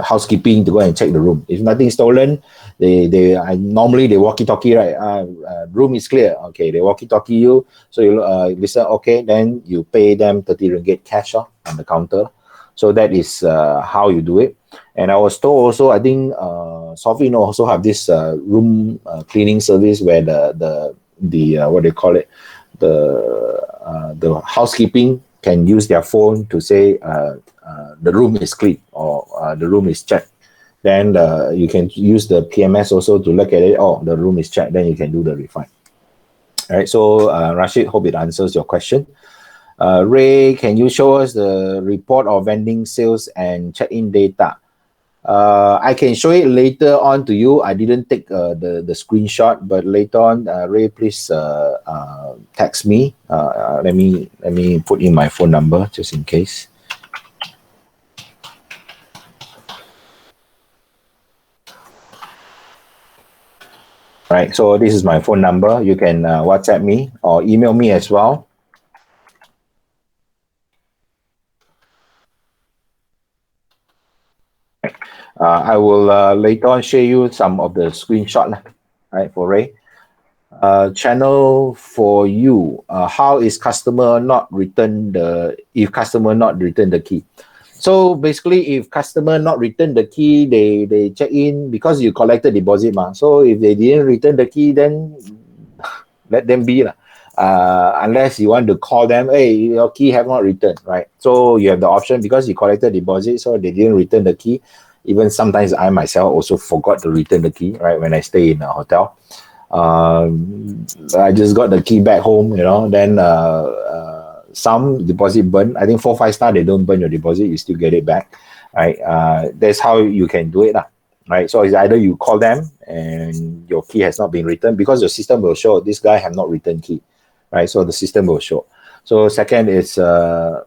housekeeping to go and check the room. If nothing stolen, normally they walkie-talkie, right? Room is clear. Okay, they walkie-talkie you. So you listen, okay, then you pay them 30 ringgit cash on the counter. So that is how you do it. And I was told also, I think Softinn also have this room cleaning service where the what they call it, the housekeeping can use their phone to say the room is clean or the room is checked. Then you can use the PMS also to look at it. Oh, the room is checked. Then you can do the refund. All right. So Rashid, hope it answers your question. Ray, can you show us the report of vending sales and check-in data? I can show it later on to you. I didn't take the screenshot, but later on, Ray, please text me. Let me put in my phone number just in case. Right, so this is my phone number. You can WhatsApp me or email me as well. I will later on share you some of the screenshot, right, for Ray. Channel for you. How is customer not return if customer not return the key? So basically, if customer not return the key, they check in because you collected deposit, so if they didn't return the key, then let them be. Unless you want to call them, hey, your key have not returned, right? So you have the option because you collected deposit, so they didn't return the key. Even sometimes I myself also forgot to return the key, right, when I stay in a hotel. I just got the key back home, then some deposit burn. I think 4-5 star, they don't burn your deposit, you still get it back, right? That's how you can do it, right? So it's either you call them and your key has not been returned because your system will show this guy have not returned key, right? So the system will show. So second is void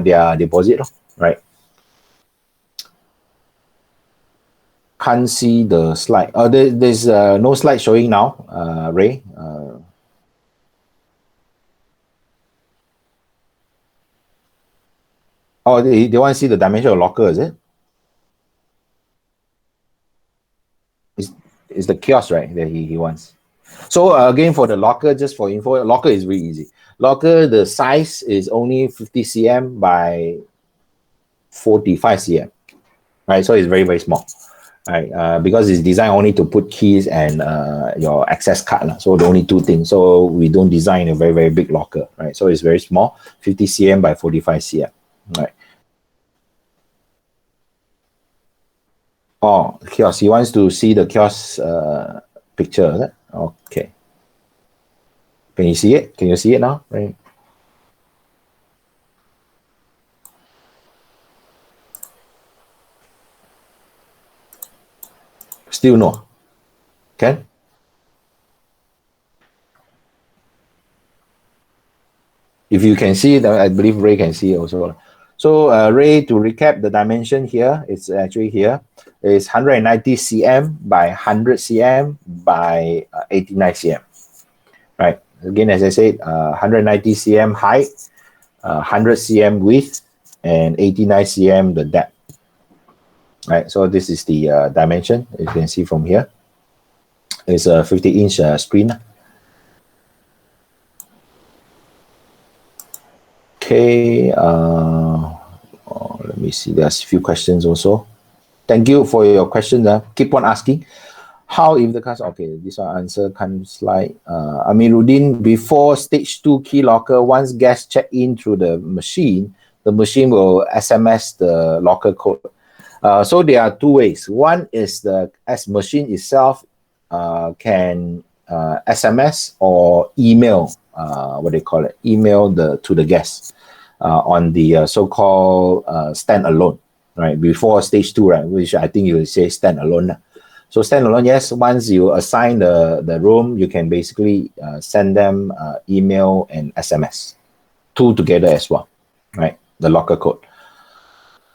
their deposit, right? Can't see the slide. There's no slide showing now, Ray. They want to see the dimension of locker, is it? It's the kiosk, right, that he wants. So again, for the locker, just for info, locker is really easy. Locker, the size is only 50 cm by 45 cm, right? So it's very, very small. Right, because it's designed only to put keys and your access card. So the only two things. So we don't design a very, very big locker, right? So it's very small, 50 cm by 45 cm, right? Oh, kiosk. He wants to see the kiosk picture. Okay. Can you see it? Can you see it now? Right. Still no. Can? If you can see it, I believe Ray can see it also. So Ray, to recap the dimension here, it's actually here. It's 190 cm by 100 cm by 89 cm. Right. Again, as I said, 190 cm height, 100 cm width, and 89 cm the depth. Right, so this is the dimension you can see from here. It's a 50-inch screen. Okay, let me see. There's a few questions also. Thank you for your questions. Keep on asking. How if the customer, okay, this one answer comes slide. Amiruddin, before stage 2 key locker, once guests check in through the machine will SMS the locker code. So there are two ways. One is the machine itself can SMS or email, what they call it, email to the guests on the so-called standalone. right? Before stage 2, right? Which I think you will say standalone. So standalone, yes, once you assign the room, you can basically send them email and SMS, two together as well, right? The locker code.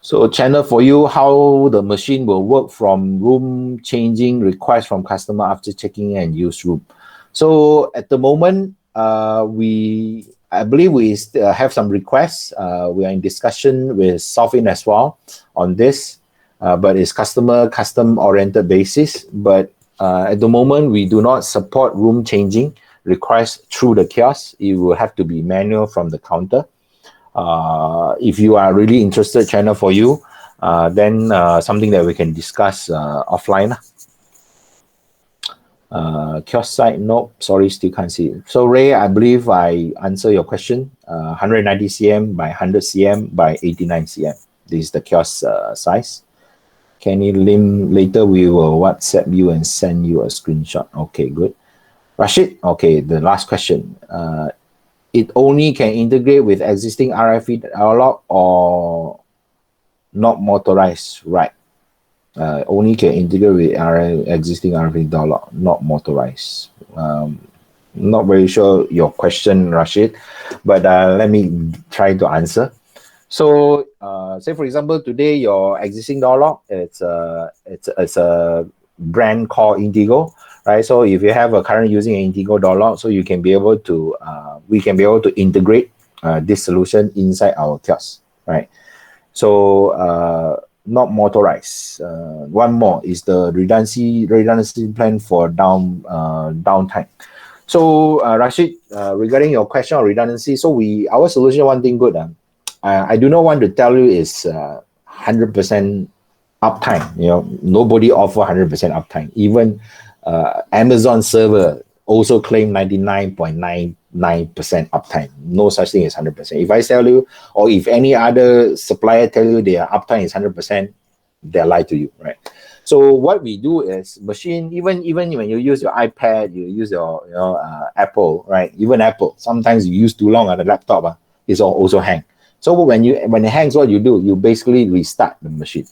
So channel for you, how the machine will work from room changing requests from customer after checking in and use room. So at the moment, I believe we have some requests. We are in discussion with Softinn as well on this, but it's custom oriented basis. But at the moment, we do not support room changing requests through the kiosk. It will have to be manual from the counter. If you are really interested, channel for you, then something that we can discuss offline. Kiosk site, no, sorry, still can't see it. So Ray, I believe I answer your question. 190 cm by 100 cm by 89 cm. This is the kiosk size. Kenny Lim, later we will WhatsApp you and send you a screenshot. Okay, good. Rashid, okay, the last question. It only can integrate with existing RFID analog or not motorized, right? Only can integrate with existing RFID dialog, not motorized. Not very sure your question, Rashid, but let me try to answer. So, say for example, today your existing dialog, it's a brand called Indigo, right? So if you have a current using an Indigo dialog, so you can be able to, we can be able to integrate this solution inside our kiosk, right? So not motorized. One more is the redundancy plan for downtime. So Rashid, regarding your question on redundancy, so our solution, one thing good. I do not want to tell you is 100% uptime. You know, nobody offer 100% uptime. Even Amazon server also claim 99.99% uptime. No such thing as 100%. If I tell you, or if any other supplier tell you their uptime is 100%, they lie to you, right? So what we do is machine, even when you use your iPad, you use your Apple, right? Even Apple, sometimes you use too long on the laptop, it's also hang. So when it hangs, what you do, you basically restart the machine.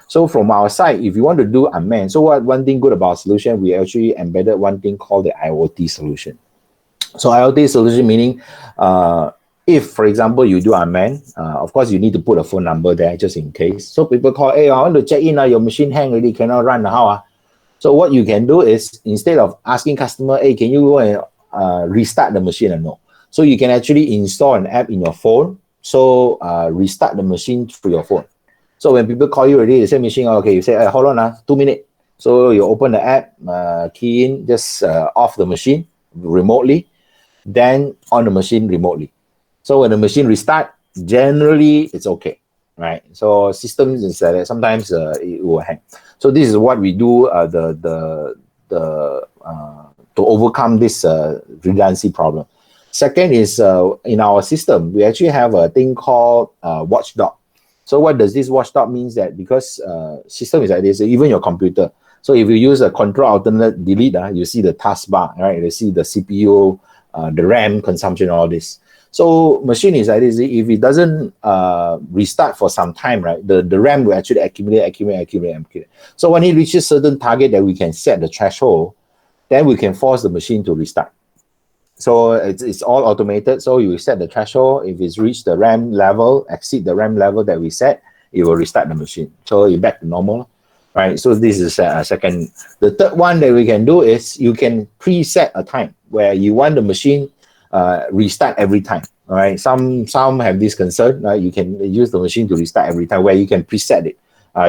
So from our side, if you want to do unmanned, so one thing good about our solution, we actually embedded one thing called the IoT solution. So IoT solution meaning, if for example you do unmanned, of course you need to put a phone number there just in case. So people call, hey, I want to check in, your machine hang already, cannot run, how? So what you can do is, instead of asking customer, hey, can you go and restart the machine or no? So you can actually install an app in your phone. So restart the machine through your phone. So when people call you already, they say machine, okay, you say, hey, hold on, 2 minutes. So you open the app, key in, just off the machine remotely, then on the machine remotely. So when the machine restart, generally it's okay, right? So systems is that sometimes it will hang. So this is what we do to overcome this redundancy problem. Second is in our system, we actually have a thing called watchdog. So what does this watchdog means? That because system is like this, even your computer. So if you use a control alternate delete, you see the taskbar, right? You see the CPU, the RAM consumption, all this. So machine is like this. If it doesn't restart for some time, right, the RAM will actually accumulate. So when it reaches certain target that we can set the threshold, then we can force the machine to restart. So it's all automated. So you set the threshold. If it's reached the RAM level, exceed the RAM level that we set, it will restart the machine. So you're back to normal, right? So this is a second. The third one that we can do is you can preset a time where you want the machine restart every time. All right. Some have this concern. Right? You can use the machine to restart every time, where you can preset it.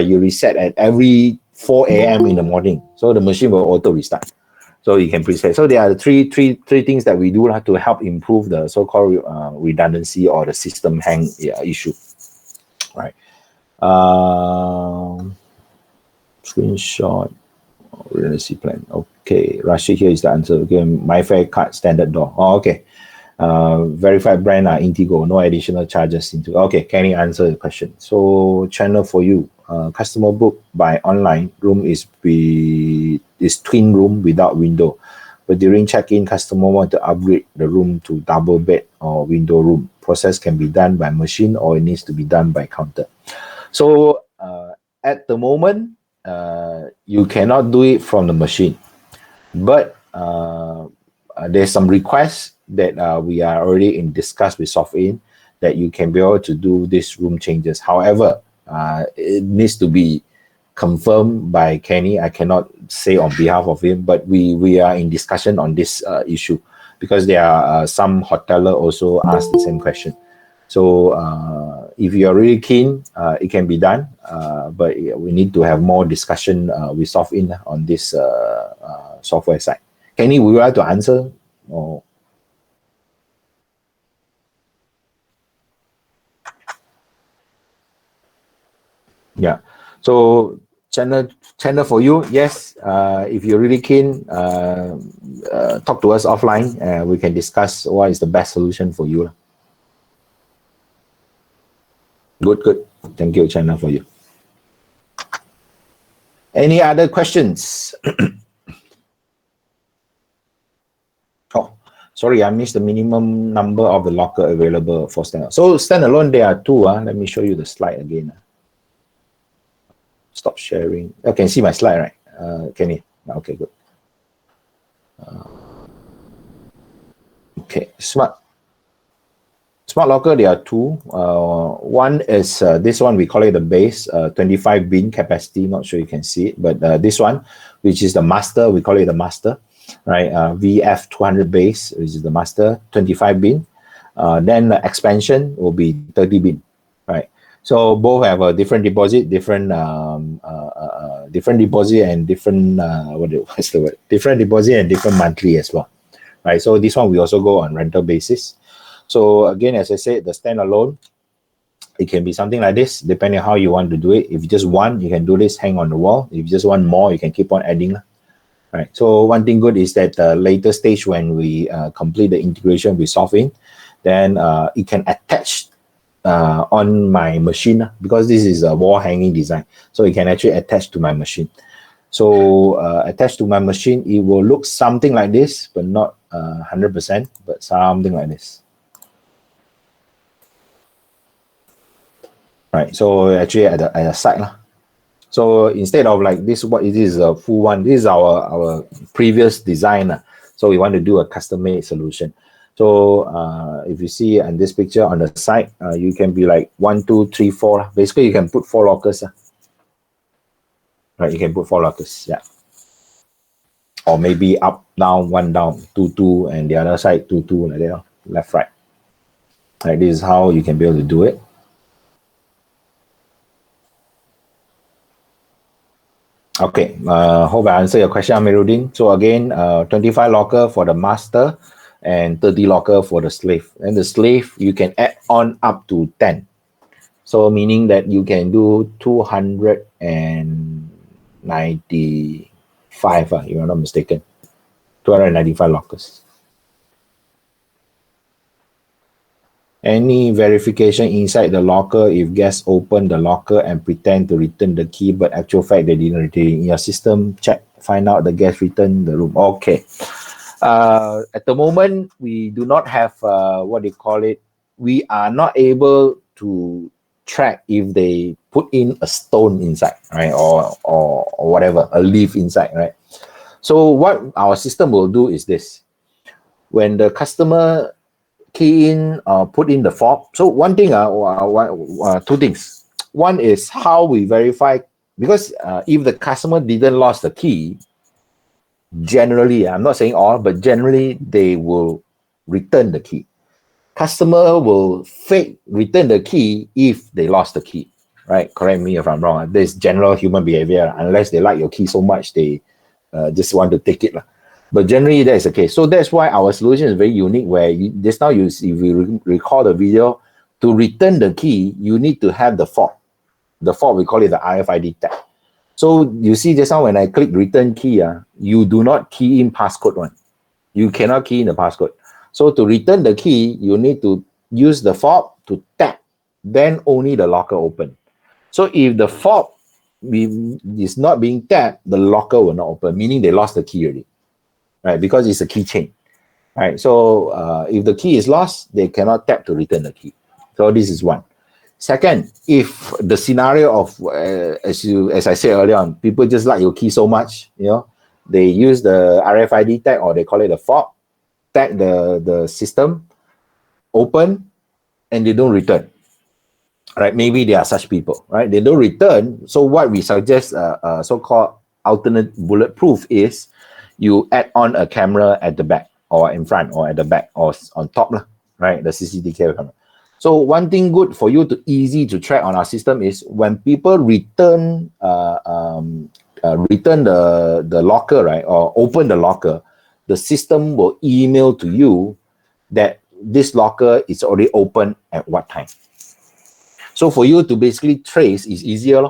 You reset at every 4 a.m. in the morning, so the machine will auto restart. So you can preset. So there are three things that we do to help improve the so-called redundancy or the system hang issue. Right. Screenshot redundancy plan. Okay, Rashid, here is the answer. Okay, MyFair card standard door. Oh, okay. Verified brand Indigo, no additional charges into. Okay, can you answer the question? So channel for you. Customer book by online room is twin room without window, but during check-in, customer want to upgrade the room to double bed or window room. Process can be done by machine or it needs to be done by counter. So at the moment, you cannot do it from the machine, but there's some requests that we are already in discuss with Softinn that you can be able to do this room changes. However, it needs to be confirmed by Kenny. I cannot say on behalf of him, but we are in discussion on this issue, because there are some hoteler also asked the same question. So if you are really keen, it can be done, but we need to have more discussion with Softinn on this software side. Kenny, would you like to answer? Or yeah, so channel for you. Yes, if you're really keen, talk to us offline. We can discuss what is the best solution for you. Good. Thank you, channel for you. Any other questions? Oh, sorry, I missed the minimum number of the locker available for standalone. So standalone, there are two. Let me show you the slide again. Stop sharing. You can see my slide, right? Can you? Okay, good. Okay, smart locker, there are two. One is this one, we call it the base, 25 bin capacity. Not sure you can see it, but this one, which is the master, we call it the master, right? VF 200 base, which is the master, 25 bin. Then the expansion will be 30 bin, right? So both have a different deposit, different deposit and different what's the word? Different deposit and different monthly as well, right? So this one we also go on rental basis. So again, as I said, the standalone, it can be something like this, depending on how you want to do it. If you just want, you can do this, hang on the wall. If you just want more, you can keep on adding. Right. So one thing good is that later stage when we complete the integration with Softinn, then it can attach on my machine, because this is a wall hanging design. So it can actually attach to my machine. So attached to my machine, it will look something like this, but not 100%, but something like this. Right, so actually at the side lah. So instead of like this, what it is a full one. This is our previous design. So we want to do a custom-made solution. So if you see on this picture on the side, you can be like 1, 2, 3, 4. Basically, you can put 4 lockers. Right, you can put 4 lockers. Yeah. Or maybe up, down, 1 down, 2, 2, and the other side 2, 2, like that. Left, right. Right, this is how you can be able to do it. Okay, hope I answer your question, Amiruddin. So again, 25 locker for the master and 30 locker for the slave. And the slave, you can add on up to 10. So meaning that you can do 295, if I'm not mistaken. 295 lockers. Any verification inside the locker if guests open the locker and pretend to return the key, but actual fact they didn't return in your system, check, find out the guest returned the room. Okay. At the moment, we do not have what they call it. We are not able to track if they put in a stone inside, right, or whatever, a leaf inside, right. So what our system will do is this: when the customer key in, put in the fob. So one thing, two things. One is how we verify, because if the customer didn't lost the key, generally, I'm not saying all, but generally they will return the key. Customer will fake return the key if they lost the key, right? Correct me if I'm wrong. This general human behavior, unless they like your key so much, they just want to take it. But generally, that is the case. So that's why our solution is very unique, where just now if you recall the video, to return the key, you need to have the fob. The fob, we call it the RFID tag. So you see just now when I click return key, you do not key in passcode one. You cannot key in the passcode. So to return the key, you need to use the fob to tap, then only the locker open. So if the fob is not being tapped, the locker will not open, meaning they lost the key already, right? Because it's a keychain, right? So if the key is lost, they cannot tap to return the key. So this is one. Second, if the scenario of as I said earlier on, people just like your key so much, they use the RFID tag, or they call it a fob, tag the system, open, and they don't return. Right? Maybe there are such people, right? They don't return. So what we suggest, so-called alternate bulletproof, is you add on a camera at the back, or in front, or at the back, or on top, right? The CCTV camera. So one thing good for you to easy to track on our system is when people return return the locker, right, or open the locker, the system will email to you that this locker is already open at what time. So for you to basically trace is easier.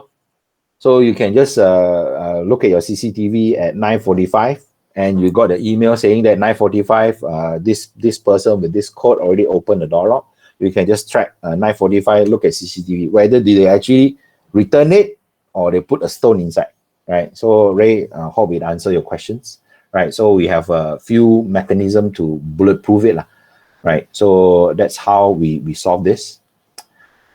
So you can just look at your CCTV at 9:45, and you got the email saying that 9:45, this person with this code already opened the door lock. You can just track 9:45, look at CCTV, whether did they actually return it or they put a stone inside, right? So Ray, hope it answer your questions, right? So we have a few mechanism to bulletproof it, right? So that's how we solve this.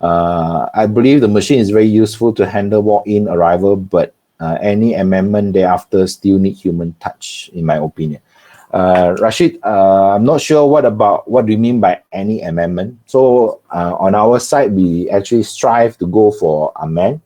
I believe the machine is very useful to handle walk-in arrival, but any amendment thereafter still need human touch, in my opinion. Rashid, I'm not sure what do you mean by any amendment. So on our side, we actually strive to go for amend.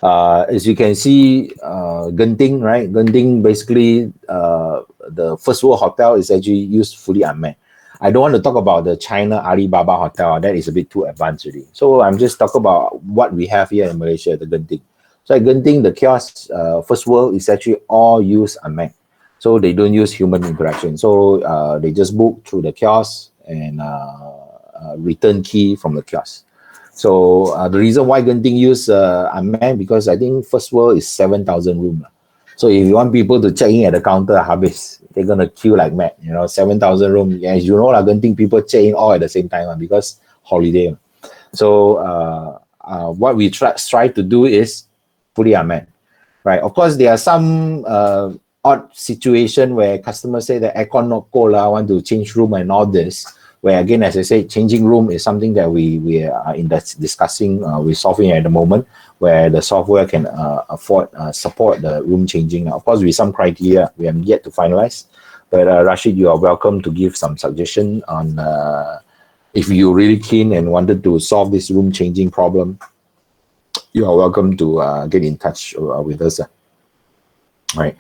As you can see, Genting, right? Genting, basically, the First World Hotel is actually used fully unmanned. I don't want to talk about the China Alibaba Hotel. That is a bit too advanced already. So I'm just talking about what we have here in Malaysia, the Genting. So at Genting, the kiosk, First World, is actually all use unmanned. So they don't use human interaction. So they just book through the kiosk and return key from the kiosk. So the reason why Genting use unmanned, because I think First World is 7,000 room. So if you want people to check in at the counter, habis, they're gonna queue like mad. 7,000 room. As you know, Genting people check in all at the same time because holiday. So what we strive to do is fully unmanned, right? Of course, there are some odd situation where customers say the aircon not cold, I want to change room and all this. Where again, as I say, changing room is something that we are discussing with Softinn at the moment, where the software can support the room changing. Of course, with some criteria we have yet to finalize. But Rashid, you are welcome to give some suggestion on if you're really keen and wanted to solve this room changing problem. You are welcome to get in touch with us. All right.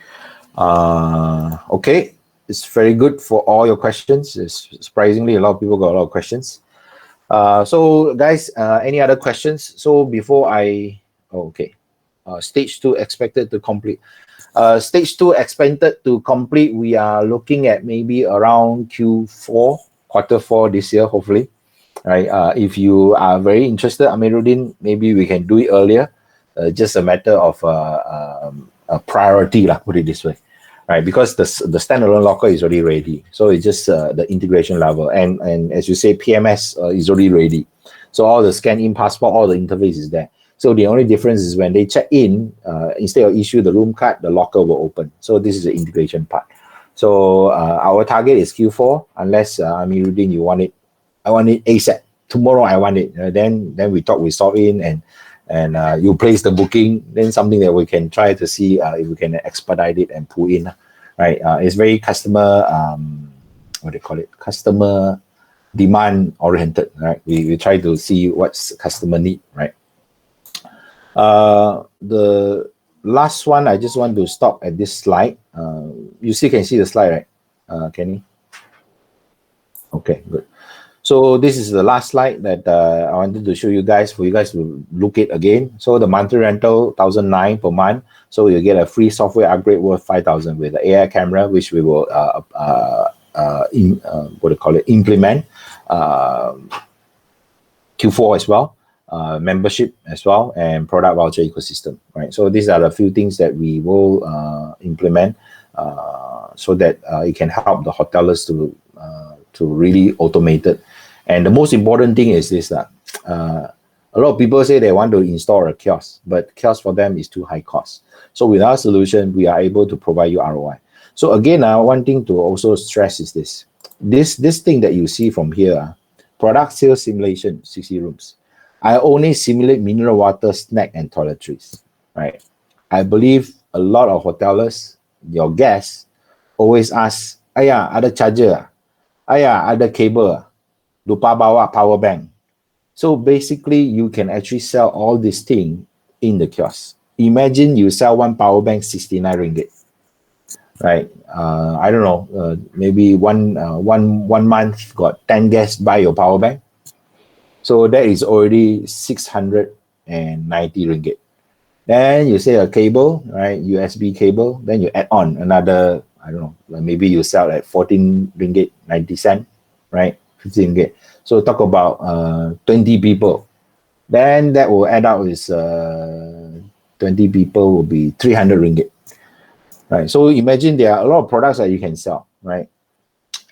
Okay. It's very good for all your questions. It's surprisingly, a lot of people got a lot of questions. So guys, any other questions? So before stage 2 expected to complete. Stage 2 expected to complete, we are looking at maybe around Q4, quarter 4 this year, hopefully. Right? If you are very interested, Amiruddin, maybe we can do it earlier. Just a matter of a priority, put it this way. Right, because the standalone locker is already ready, so it's just the integration level, and as you say, PMS is already ready. So all the scan-in passport, all the interface is there. So the only difference is when they check in, instead of issue the room card, the locker will open. So this is the integration part. So our target is Q4, unless Amiruddin, you want it. I want it ASAP. Tomorrow I want it. Then we talk with Softinn and you place the booking, then something that we can try to see if we can expedite it and pull in, right? It's very customer, what do you call it? Customer demand oriented, right? We try to see what's customer need, right? The last one, I just want to stop at this slide. You can see the slide, right, Kenny? Okay, good. So this is the last slide that I wanted to show you guys, for you guys to look at again. So the monthly rental, 1,009 per month. So you get a free software upgrade worth 5,000 with the AI camera, which we will implement. Q4 as well, membership as well, and product voucher ecosystem, right? So these are the few things that we will implement so that it can help the hoteliers to really automate it. And the most important thing is this, a lot of people say they want to install a kiosk, but kiosk for them is too high cost. So with our solution, we are able to provide you ROI. So again, one thing to also stress is this thing that you see from here, product sales simulation, 60 rooms. I only simulate mineral water, snack, and toiletries, right? I believe a lot of hotelers, your guests, always ask, "Ayah, ada charger? Ayah, ada cable? Lupa bawa power bank." So basically, you can actually sell all these things in the kiosk. Imagine you sell one power bank 69 ringgit, right? I don't know, maybe one month got 10 guests buy your power bank. So that is already 690 ringgit. Then you say a cable, right? USB cable. Then you add on another, I don't know, like maybe you sell at 14 ringgit 90 cent, right? 15 ringgit. So talk about 20 people. Then that will add up is 20 people will be 300 ringgit, right? So imagine there are a lot of products that you can sell, right?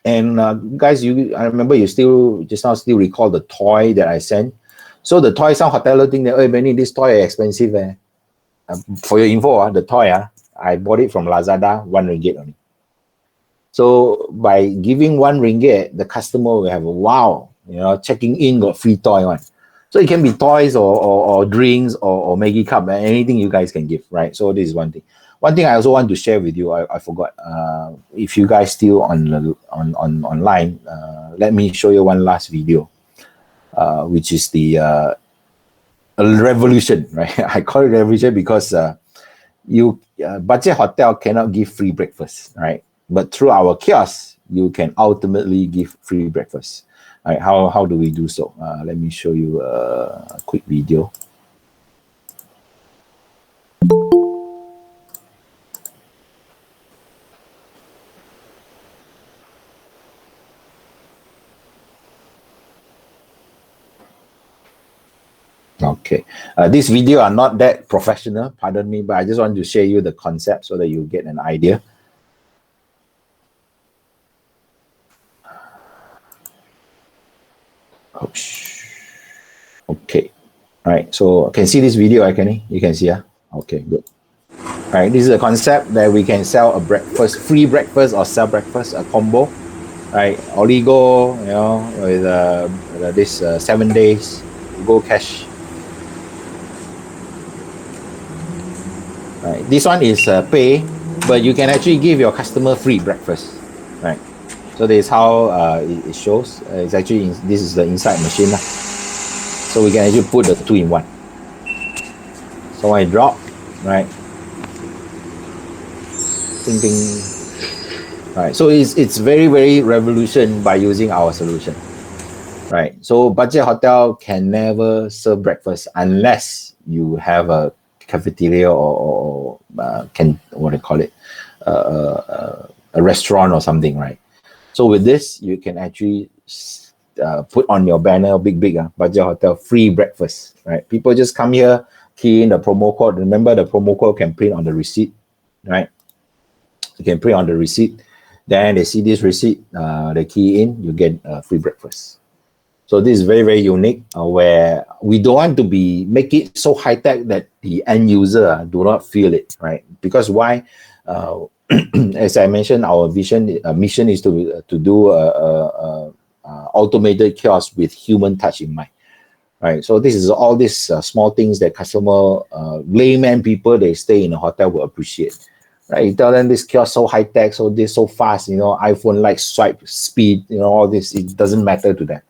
And guys, I remember you still recall the toy that I sent. So the toy, some hoteler think that, hey Benny, this toy is expensive. For your info, the toy, I bought it from Lazada, 1 ringgit only. So by giving 1 ringgit, the customer will have a wow, checking in got free toy one. So it can be toys or drinks or Maggie cup, anything you guys can give, right? So this is one thing. One thing I also want to share with you, I forgot. If you guys still online, let me show you one last video, which is the a revolution, right? I call it revolution because budget hotel cannot give free breakfast, right? But through our kiosk, you can ultimately give free breakfast. Right, how do we do so? Let me show you a quick video. Okay, this video are not that professional, pardon me, but I just want to share you the concept so that you get an idea. Okay, all right, so can see this video, Kenny? You can see, okay, good. All right, this is a concept that we can sell a breakfast, free breakfast or sell breakfast, a combo, right? Oligo, with this 7 days, go cash. Right, this one is pay, but you can actually give your customer free breakfast, right? So this is how it shows. It's actually this is the inside machine, so we can actually put the 2-in-1. So when I drop, right? Ding ding. Right. So it's very, very revolution by using our solution. Right. So budget hotel can never serve breakfast unless you have a cafeteria or what do you call it? A restaurant or something, right? So with this, you can actually put on your banner, big, budget hotel, free breakfast, right? People just come here, key in the promo code. Remember, the promo code can print on the receipt, right? You can print on the receipt. Then they see this receipt, they key in, you get free breakfast. So this is very, very unique, where we don't want to make it so high tech that the end user do not feel it, right? Because why? As I mentioned, our mission is to do automated kiosk with human touch in mind, right? So this is all these small things that customer, layman people, they stay in a hotel will appreciate. Right, you tell them this kiosk so high tech, so this so fast, iPhone like swipe speed, all this, it doesn't matter to them,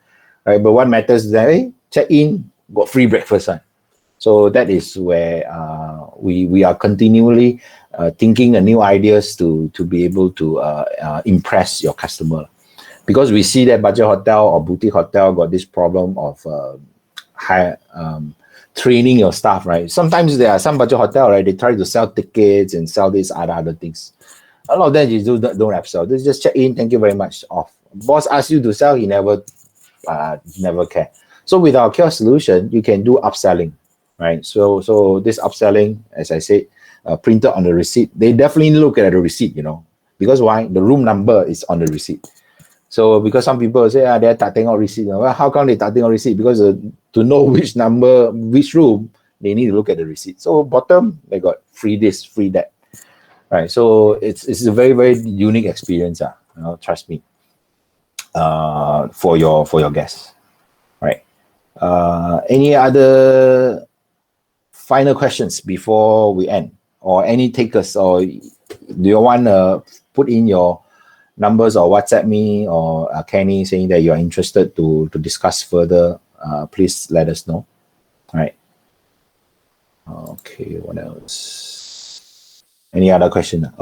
right? But what matters is that, hey, check in, got free breakfast, right? So that is where we are continually thinking of new ideas to be able to impress your customer, because we see that budget hotel or boutique hotel got this problem of high training your staff, right? Sometimes there are some budget hotel, right? They try to sell tickets and sell these other things. A lot of them you don't upsell. They just check in, thank you very much, off. Boss asks you to sell, he never care. So with our kiosk solution, you can do upselling, right? So this upselling, as I said, printed on the receipt. They definitely look at the receipt, because why? The room number is on the receipt. So because some people say, they're taking out receipt. Well, how come they taking out receipt? Because to know which number, which room, they need to look at the receipt. So bottom, they got free this, free that. Right. So it's a very, very unique experience. Trust me. For your guests. Right. Any other final questions before we end, or any takers, or do you want to put in your numbers or WhatsApp me or Kenny saying that you're interested to discuss further? Please let us know. All right. Okay, what else? Any other question?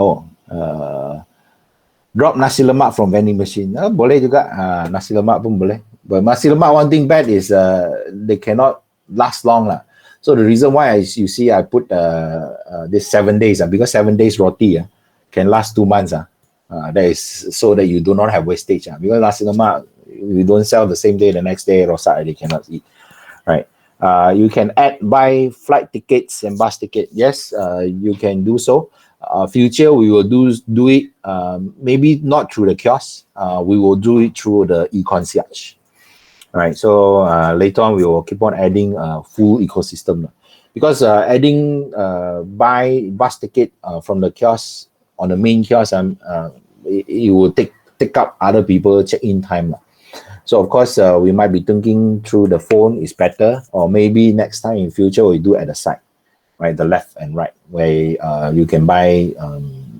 Drop nasi lemak from vending machine. Boleh juga. Nasi lemak pun boleh. But nasi lemak, one thing bad is they cannot last long lah. So the reason why you see I put this 7 days because 7 days roti can last 2 months. That is so that you do not have wastage. Because nasi lemak, you don't sell the same day, the next day rosak already cannot eat. Right. You can buy flight tickets and bus ticket. Yes, you can do so. Future we will do it. Maybe not through the kiosk. We will do it through the e-concierge. Right. So later on we will keep on adding full ecosystem, because adding buy bus ticket from the kiosk on the main kiosk, it will take up other people check-in time. So of course, we might be thinking through the phone is better, or maybe next time in future we do at the side, right, the left and right, where you can buy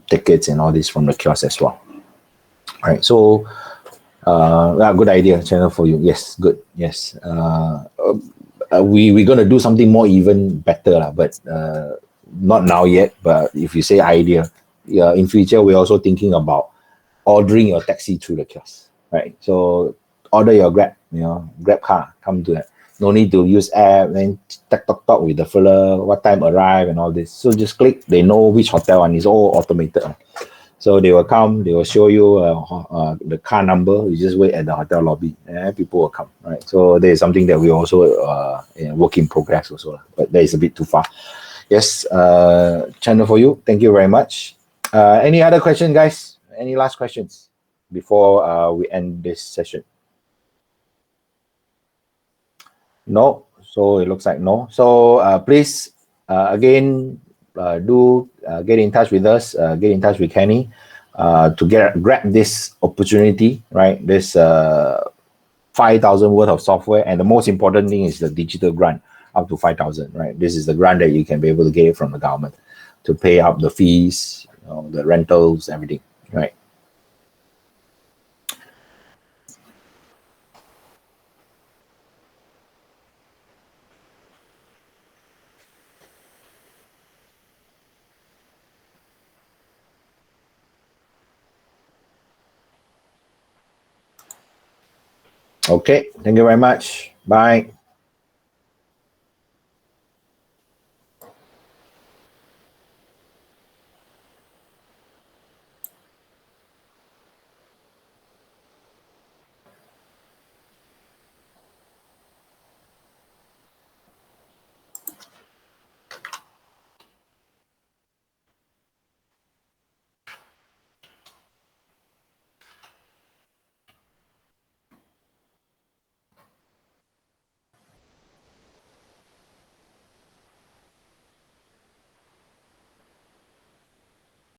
tickets and all this from the kiosk as well. Right. So, good idea, channel for you. Yes, good. Yes. We're gonna do something more even better, but not now yet. But if you say idea, in future we're also thinking about ordering your taxi through the kiosk, right? So order your Grab car, come to that. No need to use app, then talk with the fella, what time arrive and all this. So just click, they know which hotel, and it's all automated. So they will come, they will show you the car number. You just wait at the hotel lobby, and people will come, right? So there is something that we also work in progress also, but that is a bit too far. Yes, channel for you. Thank you very much. Any other question, guys? Any last questions before we end this session? No. So it looks like no. So please, again, do get in touch with us, get in touch with Kenny to grab this opportunity, right? This 5,000 worth of software. And the most important thing is the digital grant up to 5,000, right? This is the grant that you can be able to get from the government to pay up the fees, the rentals, everything, right? Okay, thank you very much. Bye.